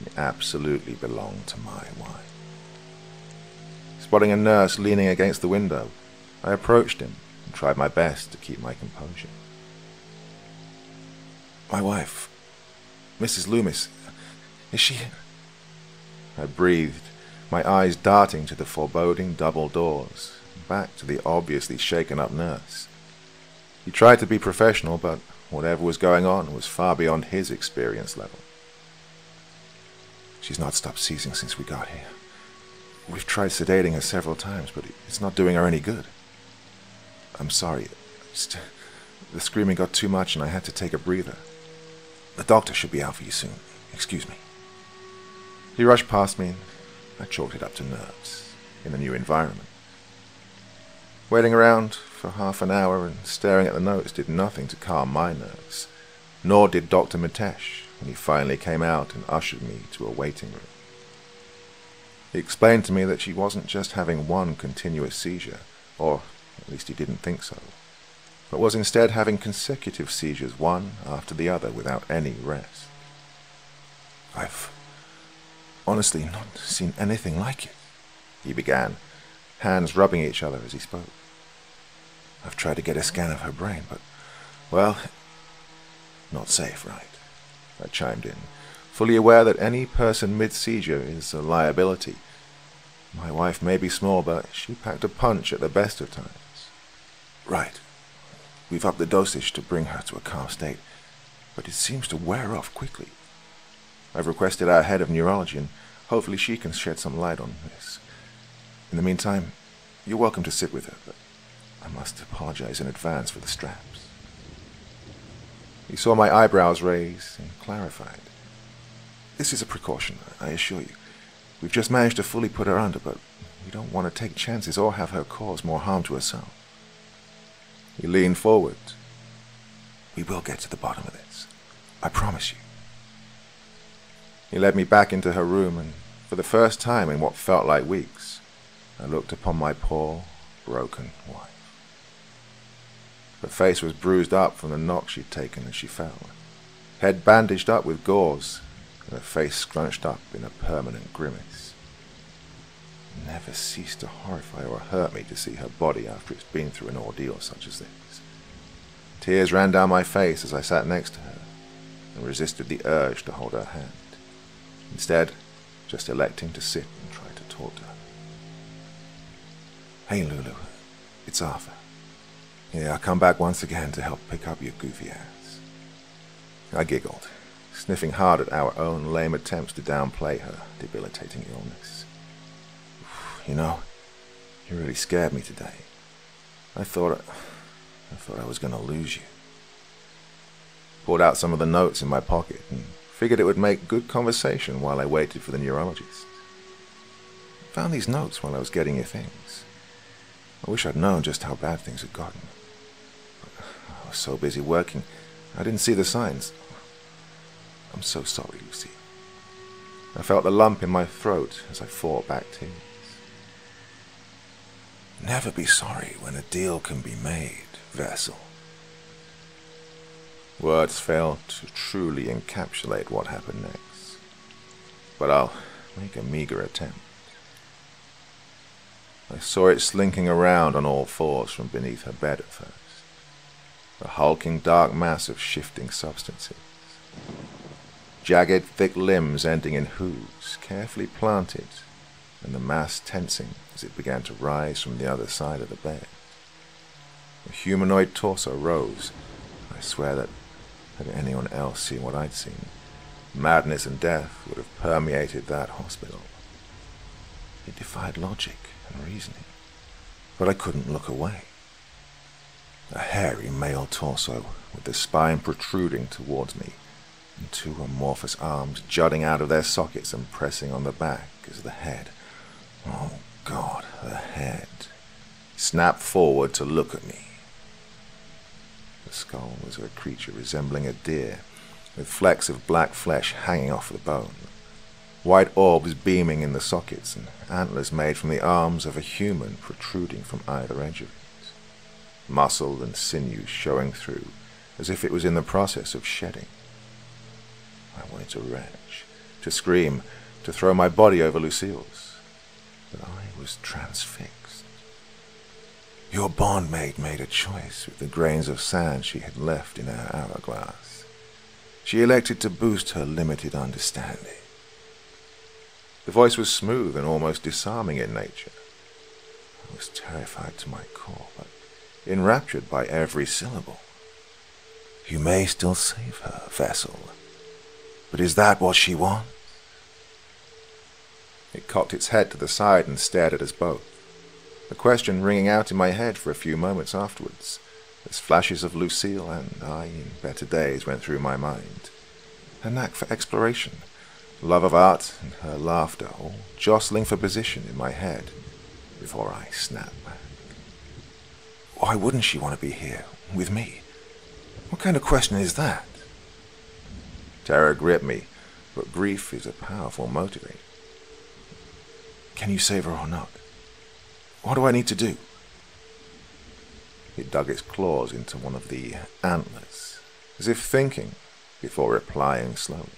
It absolutely belonged to my wife. Spotting a nurse leaning against the window, I approached him and tried my best to keep my composure. My wife, Mrs. Loomis, is she... I breathed, my eyes darting to the foreboding double doors, back to the obviously shaken-up nurse. He tried to be professional, but whatever was going on was far beyond his experience level. She's not stopped seizing since we got here. We've tried sedating her several times, but it's not doing her any good. I'm sorry. The screaming got too much and I had to take a breather. The doctor should be out for you soon. Excuse me. He rushed past me and I chalked it up to nerves in a new environment. Waiting around for half an hour and staring at the notes did nothing to calm my nerves, nor did Dr. Mitesh when he finally came out and ushered me to a waiting room. He explained to me that she wasn't just having one continuous seizure, or at least he didn't think so, but was instead having consecutive seizures one after the other without any rest. I've honestly not seen anything like it, he began, hands rubbing each other as he spoke. I've tried to get a scan of her brain, but, well, not safe, right? I chimed in, fully aware that any person mid-seizure is a liability. My wife may be small, but she packed a punch at the best of times. Right. We've upped the dosage to bring her to a calm state, but it seems to wear off quickly. I've requested our head of neurology, and hopefully she can shed some light on this. In the meantime, you're welcome to sit with her, but I must apologize in advance for the straps. He saw my eyebrows raise and clarified. This is a precaution, I assure you. We've just managed to fully put her under, but we don't want to take chances or have her cause more harm to herself. He leaned forward. We will get to the bottom of this. I promise you. He led me back into her room, and for the first time in what felt like weeks, I looked upon my poor, broken wife. Her face was bruised up from the knock she'd taken as she fell, head bandaged up with gauze, and her face scrunched up in a permanent grimace. It never ceased to horrify or hurt me to see her body after it's been through an ordeal such as this. Tears ran down my face as I sat next to her and resisted the urge to hold her hand, instead just electing to sit and try to talk to her. Hey Lulu, it's Arthur. Yeah, I come back once again to help pick up your goofy ass. I giggled, sniffing hard at our own lame attempts to downplay her debilitating illness. You know, you really scared me today. I thought I was going to lose you. Pulled out some of the notes in my pocket and figured it would make good conversation while I waited for the neurologist. Found these notes while I was getting your things. I wish I'd known just how bad things had gotten. But I was so busy working, I didn't see the signs. I'm so sorry, Lucy. I felt the lump in my throat as I fought back tears. Never be sorry when a deal can be made, vessel. Words fail to truly encapsulate what happened next, but I'll make a meager attempt. I saw it slinking around on all fours from beneath her bed at first, a hulking dark mass of shifting substances. Jagged, thick limbs ending in hooves, carefully planted, and the mass tensing as it began to rise from the other side of the bed. The humanoid torso rose. I swear that, had anyone else seen what I'd seen, madness and death would have permeated that hospital. It defied logic and reasoning, but I couldn't look away. A hairy male torso with the spine protruding towards me, and two amorphous arms jutting out of their sockets and pressing on the back as the head, oh God, the head, snapped forward to look at me. The skull was of a creature resembling a deer, with flecks of black flesh hanging off the bone, white orbs beaming in the sockets, and antlers made from the arms of a human protruding from either edge of it, muscle and sinew showing through, as if it was in the process of shedding. I wanted to retch, to scream, to throw my body over Lucille's, but I was transfixed. Your bondmaid made a choice with the grains of sand she had left in her hourglass. She elected to boost her limited understanding. The voice was smooth and almost disarming in nature. I was terrified to my core, but enraptured by every syllable. You may still save her, vessel. But is that what she wants? It cocked its head to the side and stared at us both, a question ringing out in my head for a few moments afterwards, as flashes of Lucille and I in better days went through my mind. Her knack for exploration, love of art, and her laughter all jostling for position in my head before I snapped back. Why wouldn't she want to be here, with me? What kind of question is that? Terror gripped me, but grief is a powerful motivator. Can you save her or not? What do I need to do? It dug its claws into one of the antlers, as if thinking before replying slowly.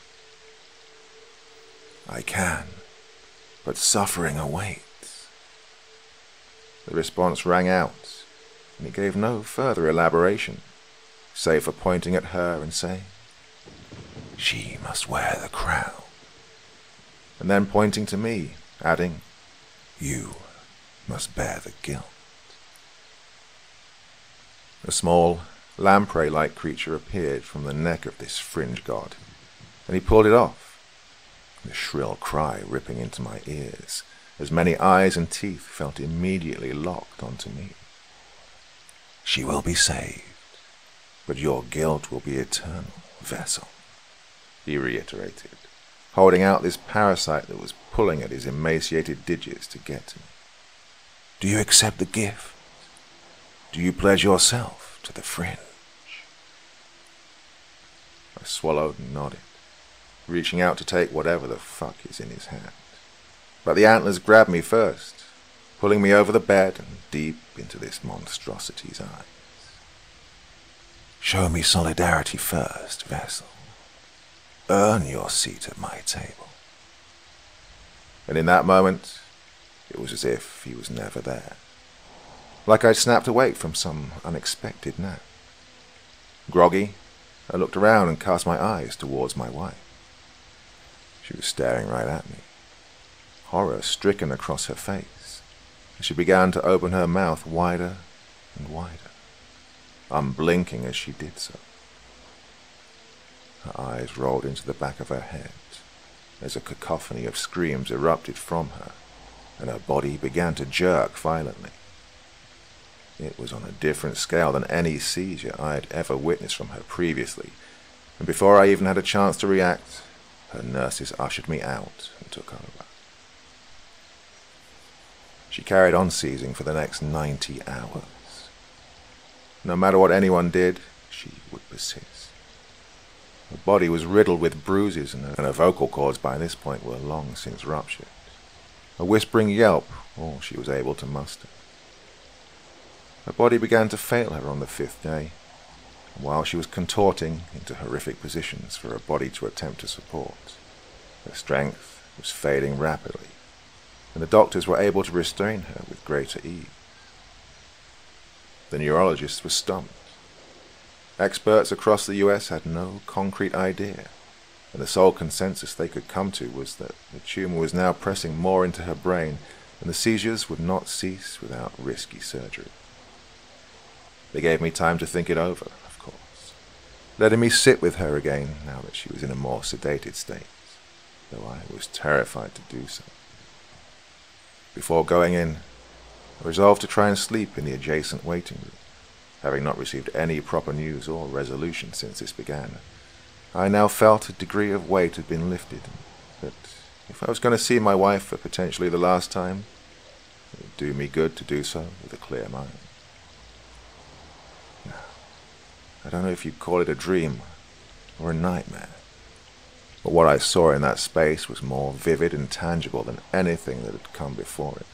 I can, but suffering awaits. The response rang out, and it gave no further elaboration, save for pointing at her and saying, she must wear the crown. And then pointing to me, adding, you must bear the guilt. A small, lamprey-like creature appeared from the neck of this fringe god, and he pulled it off, the shrill cry ripping into my ears, as many eyes and teeth felt immediately locked onto me. She will be saved, but your guilt will be eternal, vessel, he reiterated, holding out this parasite that was pulling at his emaciated digits to get to me. Do you accept the gift? Do you pledge yourself to the fringe? I swallowed and nodded, reaching out to take whatever the fuck is in his hand. But the antlers grabbed me first, pulling me over the bed and deep into this monstrosity's eyes. Show me solidarity first, vessel. Earn your seat at my table. And in that moment, it was as if he was never there. Like I'd snapped awake from some unexpected nap. Groggy, I looked around and cast my eyes towards my wife. She was staring right at me, horror stricken across her face, and she began to open her mouth wider and wider, unblinking as she did so. Her eyes rolled into the back of her head as a cacophony of screams erupted from her, and her body began to jerk violently. It was on a different scale than any seizure I had ever witnessed from her previously, and before I even had a chance to react, her nurses ushered me out and took over. She carried on seizing for the next 90 hours. No matter what anyone did, she would persist. Her body was riddled with bruises, and her vocal cords by this point were long since ruptured. A whispering yelp, all she was able to muster. Her body began to fail her on the 5th day, and while she was contorting into horrific positions for her body to attempt to support, her strength was fading rapidly, and the doctors were able to restrain her with greater ease. The neurologists were stumped. Experts across the US had no concrete idea, and the sole consensus they could come to was that the tumor was now pressing more into her brain, and the seizures would not cease without risky surgery. They gave me time to think it over, of course, letting me sit with her again now that she was in a more sedated state, though I was terrified to do so. Before going in, I resolved to try and sleep in the adjacent waiting room, having not received any proper news or resolution since this began. I now felt a degree of weight had been lifted, but if I was going to see my wife for potentially the last time, it would do me good to do so with a clear mind. Now, I don't know if you'd call it a dream or a nightmare, but what I saw in that space was more vivid and tangible than anything that had come before it.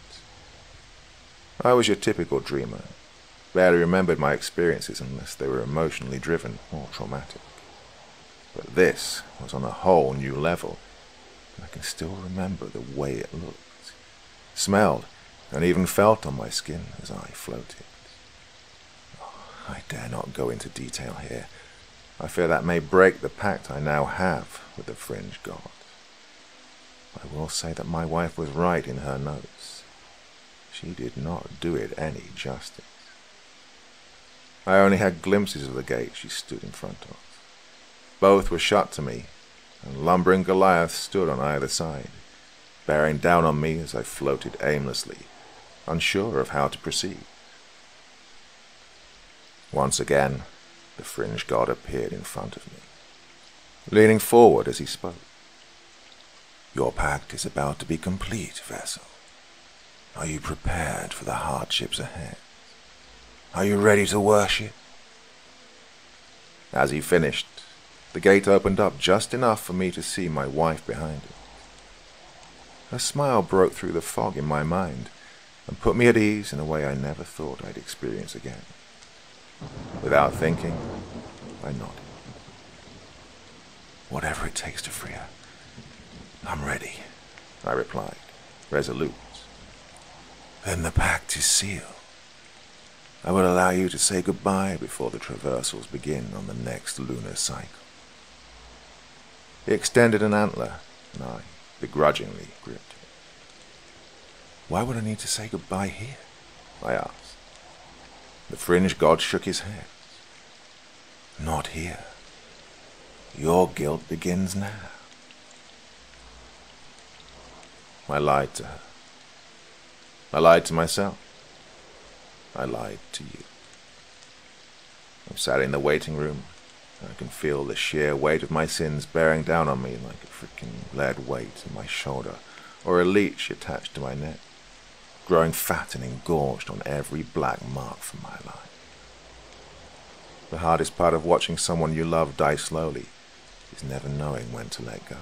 I was your typical dreamer, barely remembered my experiences unless they were emotionally driven or traumatic. But this was on a whole new level, and I can still remember the way it looked, smelled, and even felt on my skin as I floated. Oh, I dare not go into detail here. I fear that may break the pact I now have with the fringe god. I will say that my wife was right in her notes. She did not do it any justice. I only had glimpses of the gate she stood in front of. Both were shut to me, and lumbering Goliaths stood on either side, bearing down on me as I floated aimlessly, unsure of how to proceed. Once again, the fringe god appeared in front of me, leaning forward as he spoke. "Your pact is about to be complete, vessel. Are you prepared for the hardships ahead? Are you ready to worship?" As he finished, the gate opened up just enough for me to see my wife behind it. Her smile broke through the fog in my mind and put me at ease in a way I never thought I'd experience again. Without thinking, I nodded. "Whatever it takes to free her, I'm ready," I replied, resolute. "Then the pact is sealed. I will allow you to say goodbye before the traversals begin on the next lunar cycle." He extended an antler, and I begrudgingly gripped it. "Why would I need to say goodbye here?" I asked. The fringe god shook his head. "Not here. Your guilt begins now." I lied to her. I lied to myself. I lied to you. I'm sat in the waiting room. I can feel the sheer weight of my sins bearing down on me like a freaking lead weight in my shoulder or a leech attached to my neck, growing fat and engorged on every black mark from my life. The hardest part of watching someone you love die slowly is never knowing when to let go.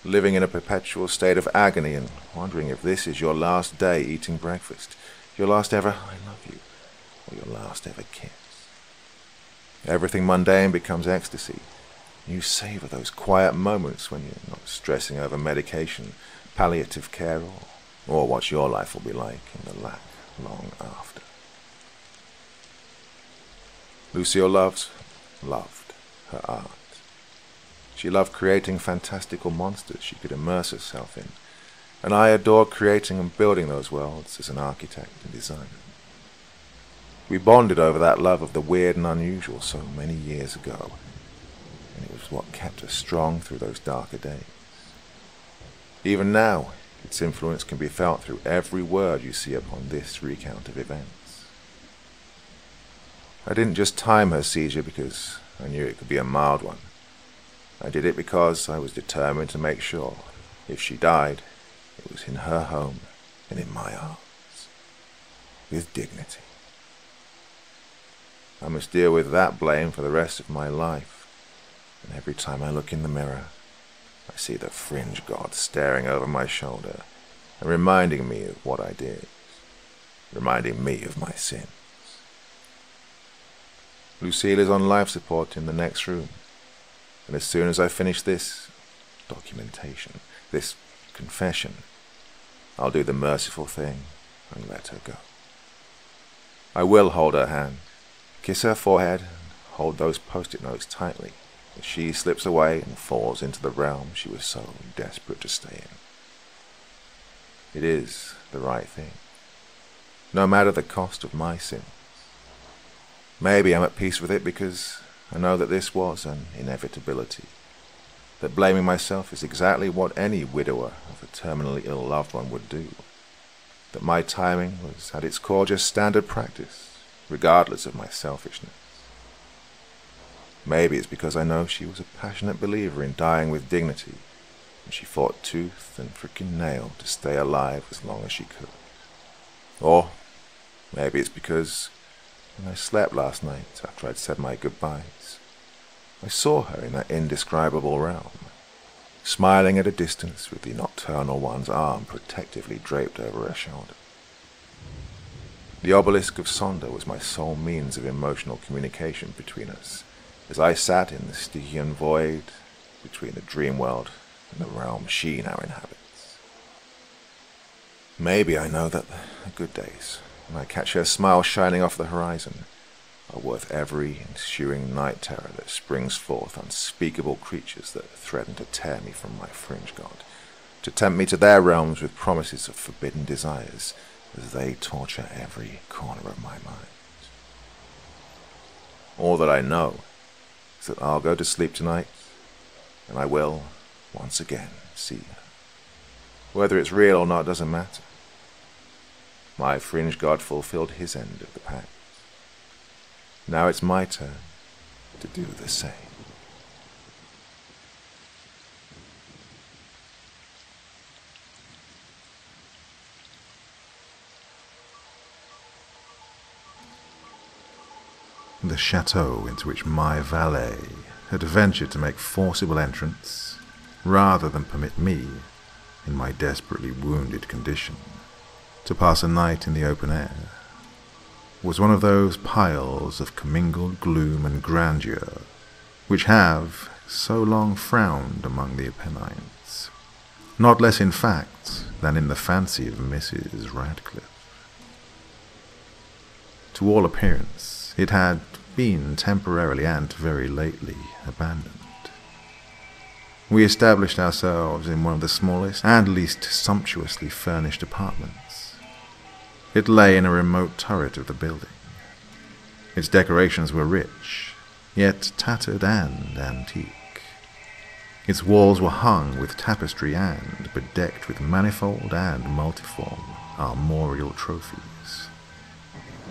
Living in a perpetual state of agony and wondering if this is your last day eating breakfast, your last ever "I love you," or your last ever kiss. Everything mundane becomes ecstasy. You savor those quiet moments when you're not stressing over medication, palliative care, or what your life will be like in the long after. Lucille loved her art. She loved creating fantastical monsters she could immerse herself in, and I adored creating and building those worlds as an architect and designer. We bonded over that love of the weird and unusual so many years ago, and it was what kept us strong through those darker days. Even now, its influence can be felt through every word you see upon this recount of events. I didn't just time her seizure because I knew it could be a mild one. I did it because I was determined to make sure, if she died, it was in her home and in my arms, with dignity. I must deal with that blame for the rest of my life, and every time I look in the mirror, I see the fringe god staring over my shoulder and reminding me of what I did. reminding me of my sins. Lucille is on life support in the next room, and as soon as I finish this documentation, this confession, I'll do the merciful thing and let her go. I will hold her hand, kiss her forehead, and hold those post-it notes tightly as she slips away and falls into the realm she was so desperate to stay in. It is the right thing, no matter the cost of my sin. Maybe I'm at peace with it because I know that this was an inevitability, that blaming myself is exactly what any widower of a terminally ill loved one would do, that my timing was at its core just standard practice, regardless of my selfishness. Maybe it's because I know she was a passionate believer in dying with dignity, and she fought tooth and frickin' nail to stay alive as long as she could. Or maybe it's because when I slept last night after I'd said my goodbyes, I saw her in that indescribable realm, smiling at a distance with the nocturnal one's arm protectively draped over her shoulder. The obelisk of Sonder was my sole means of emotional communication between us, as I sat in the Stygian void between the dream world and the realm she now inhabits. Maybe I know that the good days, when I catch her smile shining off the horizon, are worth every ensuing night terror that springs forth unspeakable creatures that threaten to tear me from my fringe god, to tempt me to their realms with promises of forbidden desires as they torture every corner of my mind. All that I know is that I'll go to sleep tonight, and I will, once again, see her. Whether it's real or not doesn't matter. My fringe god fulfilled his end of the pact. Now it's my turn to do the same. The chateau into which my valet had ventured to make forcible entrance, rather than permit me, in my desperately wounded condition, to pass a night in the open air, was one of those piles of commingled gloom and grandeur which have so long frowned among the Apennines, not less in fact than in the fancy of Mrs. Radcliffe. To all appearance, it had been temporarily and very lately abandoned. We established ourselves in one of the smallest and least sumptuously furnished apartments. It lay in a remote turret of the building. Its decorations were rich, yet tattered and antique. Its walls were hung with tapestry and bedecked with manifold and multiform armorial trophies,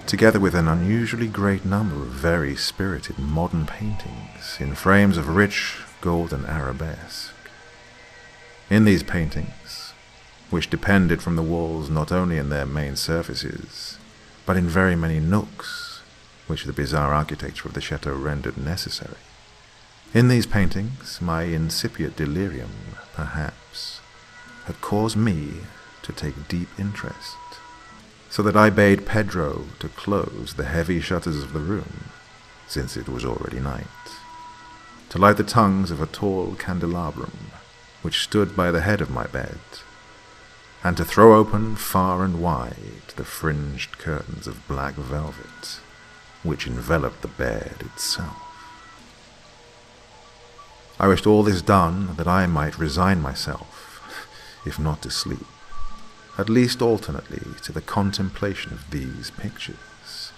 together with an unusually great number of very spirited modern paintings in frames of rich golden arabesque. In these paintings, which depended from the walls not only in their main surfaces, but in very many nooks which the bizarre architecture of the chateau rendered necessary, in these paintings my incipient delirium, perhaps, had caused me to take deep interest, so that I bade Pedro to close the heavy shutters of the room, since it was already night, to light the tongues of a tall candelabrum which stood by the head of my bed, and to throw open far and wide the fringed curtains of black velvet which enveloped the bed itself. I wished all this done that I might resign myself, if not to sleep, at least alternately to the contemplation of these pictures,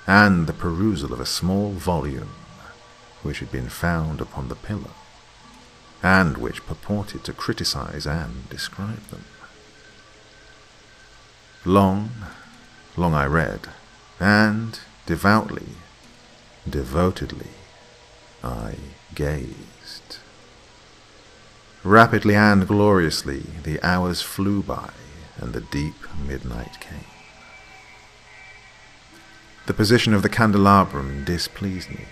and the perusal of a small volume which had been found upon the pillow, and which purported to criticize and describe them. Long I read, and devoutly, devotedly, I gazed. Rapidly and gloriously the hours flew by, and the deep midnight came. The position of the candelabrum displeased me,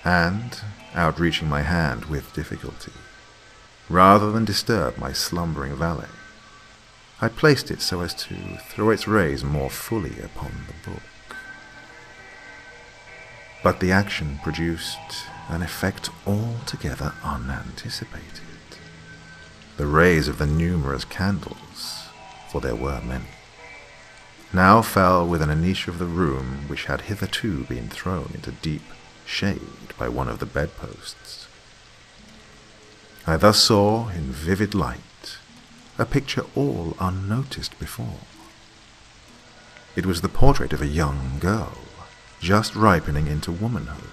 and, outreaching my hand with difficulty, rather than disturb my slumbering valet, I placed it so as to throw its rays more fully upon the book. But the action produced an effect altogether unanticipated. The rays of the numerous candles, for there were many, now fell within a niche of the room which had hitherto been thrown into deep shade by one of the bedposts. I thus saw in vivid light a picture all unnoticed before. It was the portrait of a young girl, just ripening into womanhood.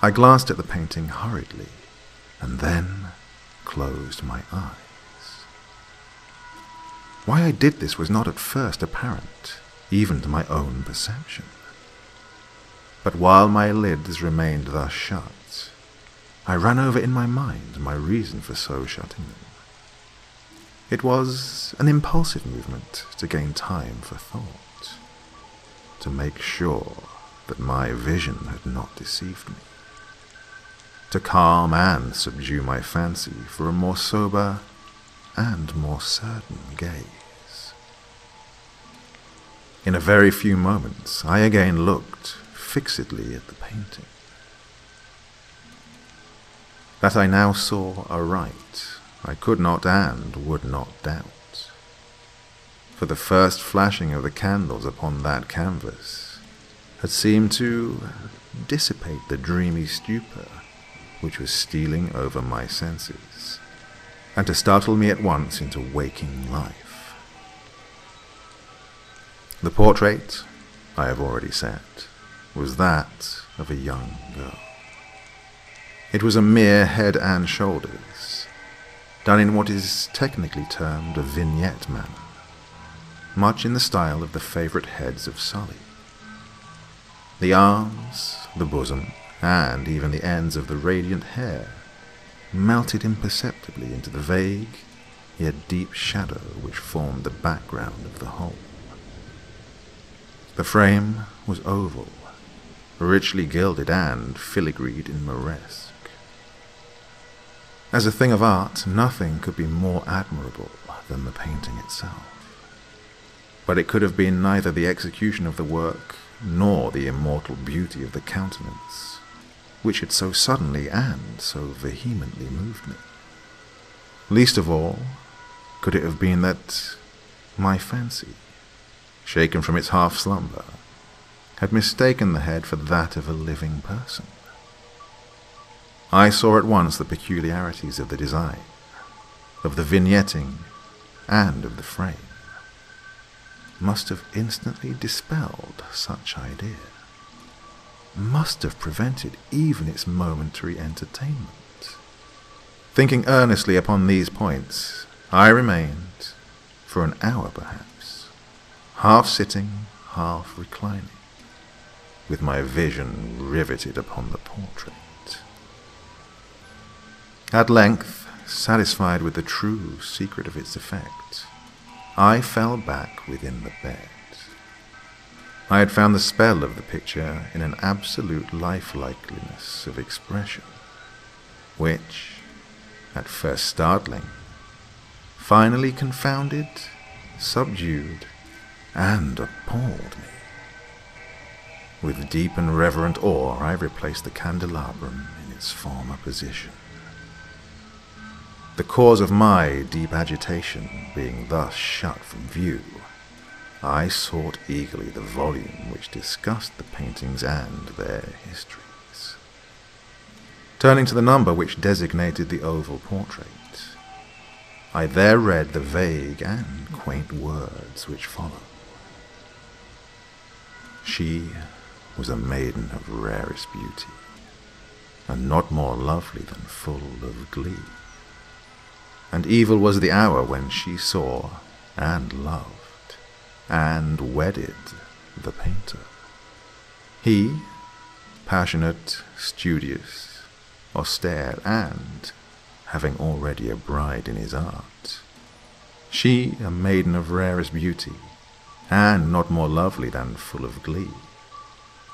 I glanced at the painting hurriedly, and then closed my eyes. Why I did this was not at first apparent, even to my own perception. But while my lids remained thus shut, I ran over in my mind my reason for so shutting them. It was an impulsive movement to gain time for thought, to make sure that my vision had not deceived me, to calm and subdue my fancy for a more sober and more certain gaze. In a very few moments, I again looked fixedly at the painting. That I now saw aright, I could not and would not doubt, for the first flashing of the candles upon that canvas had seemed to dissipate the dreamy stupor which was stealing over my senses, and to startle me at once into waking life. The portrait, I have already said, was that of a young girl. It was a mere head and shoulders, done in what is technically termed a vignette manner, much in the style of the favourite heads of Sully. The arms, the bosom, and even the ends of the radiant hair melted imperceptibly into the vague, yet deep shadow which formed the background of the whole. The frame was oval, richly gilded and filigreed in moresque. As a thing of art, nothing could be more admirable than the painting itself. But it could have been neither the execution of the work nor the immortal beauty of the countenance, which had so suddenly and so vehemently moved me. Least of all could it have been that my fancy, shaken from its half-slumber, had mistaken the head for that of a living person. I saw at once the peculiarities of the design, of the vignetting, and of the frame. Must have instantly dispelled such idea. Must have prevented even its momentary entertainment. Thinking earnestly upon these points, I remained, for an hour perhaps, half sitting, half reclining, with my vision riveted upon the portrait. At length, satisfied with the true secret of its effect, I fell back within the bed. I had found the spell of the picture in an absolute lifelikeliness of expression, which, at first startling, finally confounded, subdued, and appalled me. With deep and reverent awe, I replaced the candelabrum in its former position. The cause of my deep agitation being thus shut from view, I sought eagerly the volume which discussed the paintings and their histories. Turning to the number which designated the oval portrait, I there read the vague and quaint words which follow. She was a maiden of rarest beauty, and not more lovely than full of glee. And evil was the hour when she saw and loved and wedded the painter. He, passionate, studious, austere, and having already a bride in his art. She, a maiden of rarest beauty, and not more lovely than full of glee,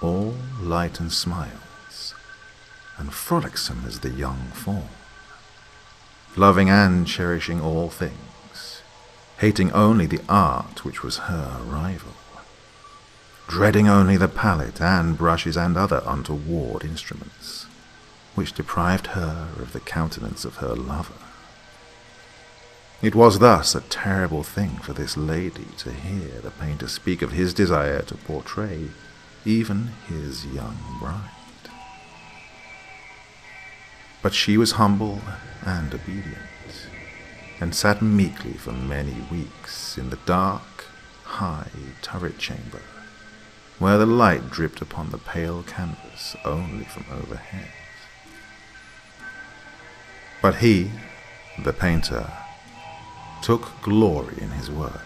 all light and smiles, and frolicsome as the young fawn, loving and cherishing all things, hating only the art which was her rival, dreading only the palette and brushes and other untoward instruments, which deprived her of the countenance of her lover. It was thus a terrible thing for this lady to hear the painter speak of his desire to portray even his young bride. But she was humble and obedient, and sat meekly for many weeks in the dark, high turret chamber, where the light dripped upon the pale canvas only from overhead. But he, the painter, took glory in his work,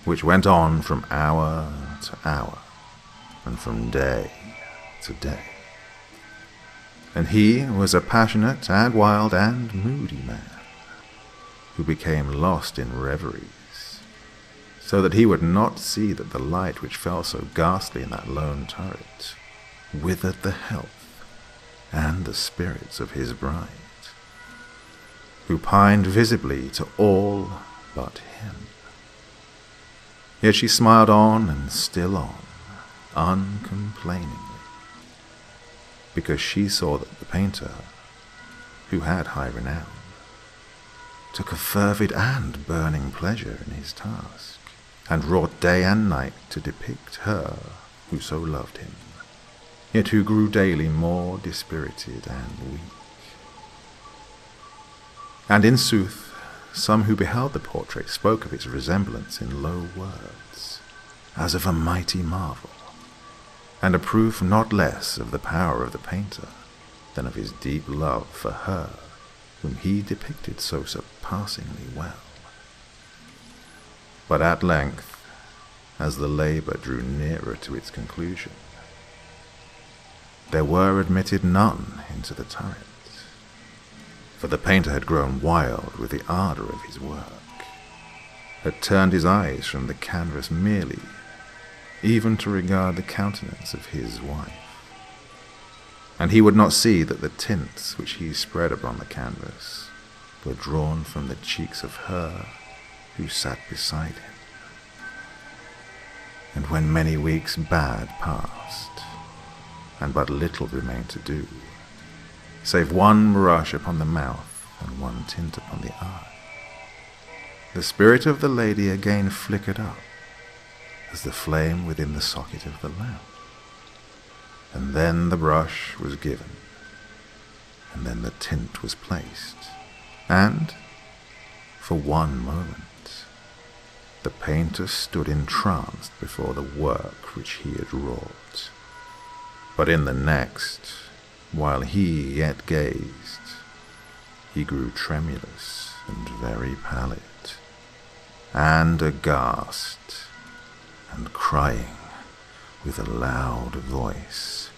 which went on from hour to hour, and from day to day. And he was a passionate and wild and moody man, who became lost in reveries, so that he would not see that the light which fell so ghastly in that lone turret withered the health and the spirits of his bride, who pined visibly to all but him. Yet she smiled on and still on, uncomplainingly, because she saw that the painter, who had high renown, took a fervid and burning pleasure in his task, and wrought day and night to depict her who so loved him, yet who grew daily more dispirited and weak. And in sooth, some who beheld the portrait spoke of its resemblance in low words, as of a mighty marvel, and a proof not less of the power of the painter than of his deep love for her whom he depicted so surpassingly well. But at length, as the labour drew nearer to its conclusion, there were admitted none into the turret, for the painter had grown wild with the ardour of his work, had turned his eyes from the canvas merely, even to regard the countenance of his wife, and he would not see that the tints which he spread upon the canvas were drawn from the cheeks of her who sat beside him. And when many weeks bad passed, and but little remained to do, save one brush upon the mouth and one tint upon the eye, the spirit of the lady again flickered up as the flame within the socket of the lamp. And then the brush was given, and then the tint was placed, and, for one moment, the painter stood entranced before the work which he had wrought. But in the next, while he yet gazed, he grew tremulous and very pallid, and aghast, and crying with a loud voice,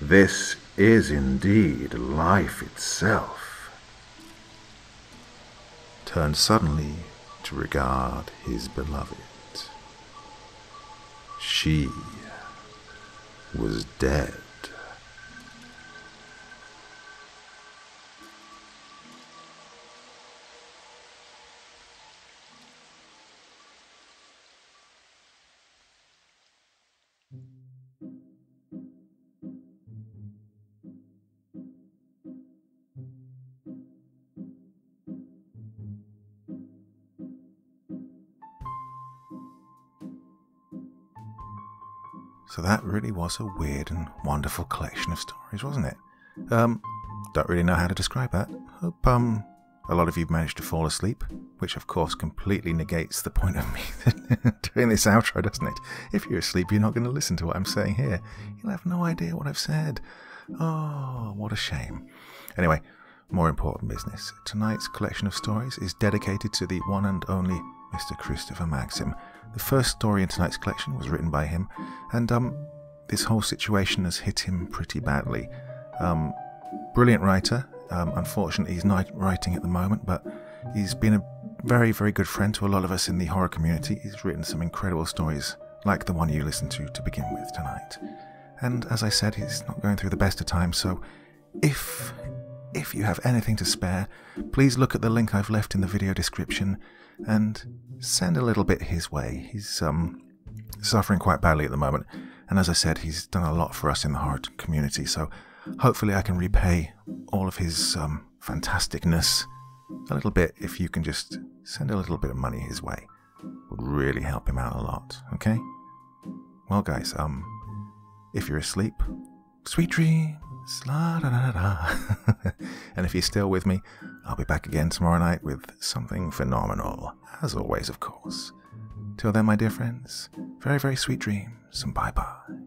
"This is indeed life itself," turned suddenly to regard his beloved. She was dead. So that really was a weird and wonderful collection of stories, wasn't it? Don't really know how to describe that. Hope a lot of you managed to fall asleep, which of course completely negates the point of me doing this outro, doesn't it? If you're asleep, you're not going to listen to what I'm saying here. You'll have no idea what I've said. Oh, what a shame. Anyway, more important business. Tonight's collection of stories is dedicated to the one and only Mr. Christopher Maxim. The first story in tonight's collection was written by him, and this whole situation has hit him pretty badly. Brilliant writer. Unfortunately, he's not writing at the moment, but he's been a very, very good friend to a lot of us in the horror community. He's written some incredible stories, like the one you listened to begin with tonight. And as I said, he's not going through the best of times, so if if you have anything to spare, please look at the link I've left in the video description and send a little bit his way. He's suffering quite badly at the moment, and as I said, he's done a lot for us in the horror community, so hopefully I can repay all of his fantasticness a little bit. If you can just send a little bit of money his way, would really help him out a lot, okay? Well guys, if you're asleep, sweet dreams, la da da da. And if you're still with me, I'll be back again tomorrow night with something phenomenal, as always, of course. Till then, my dear friends, very, very sweet dreams, and bye-bye.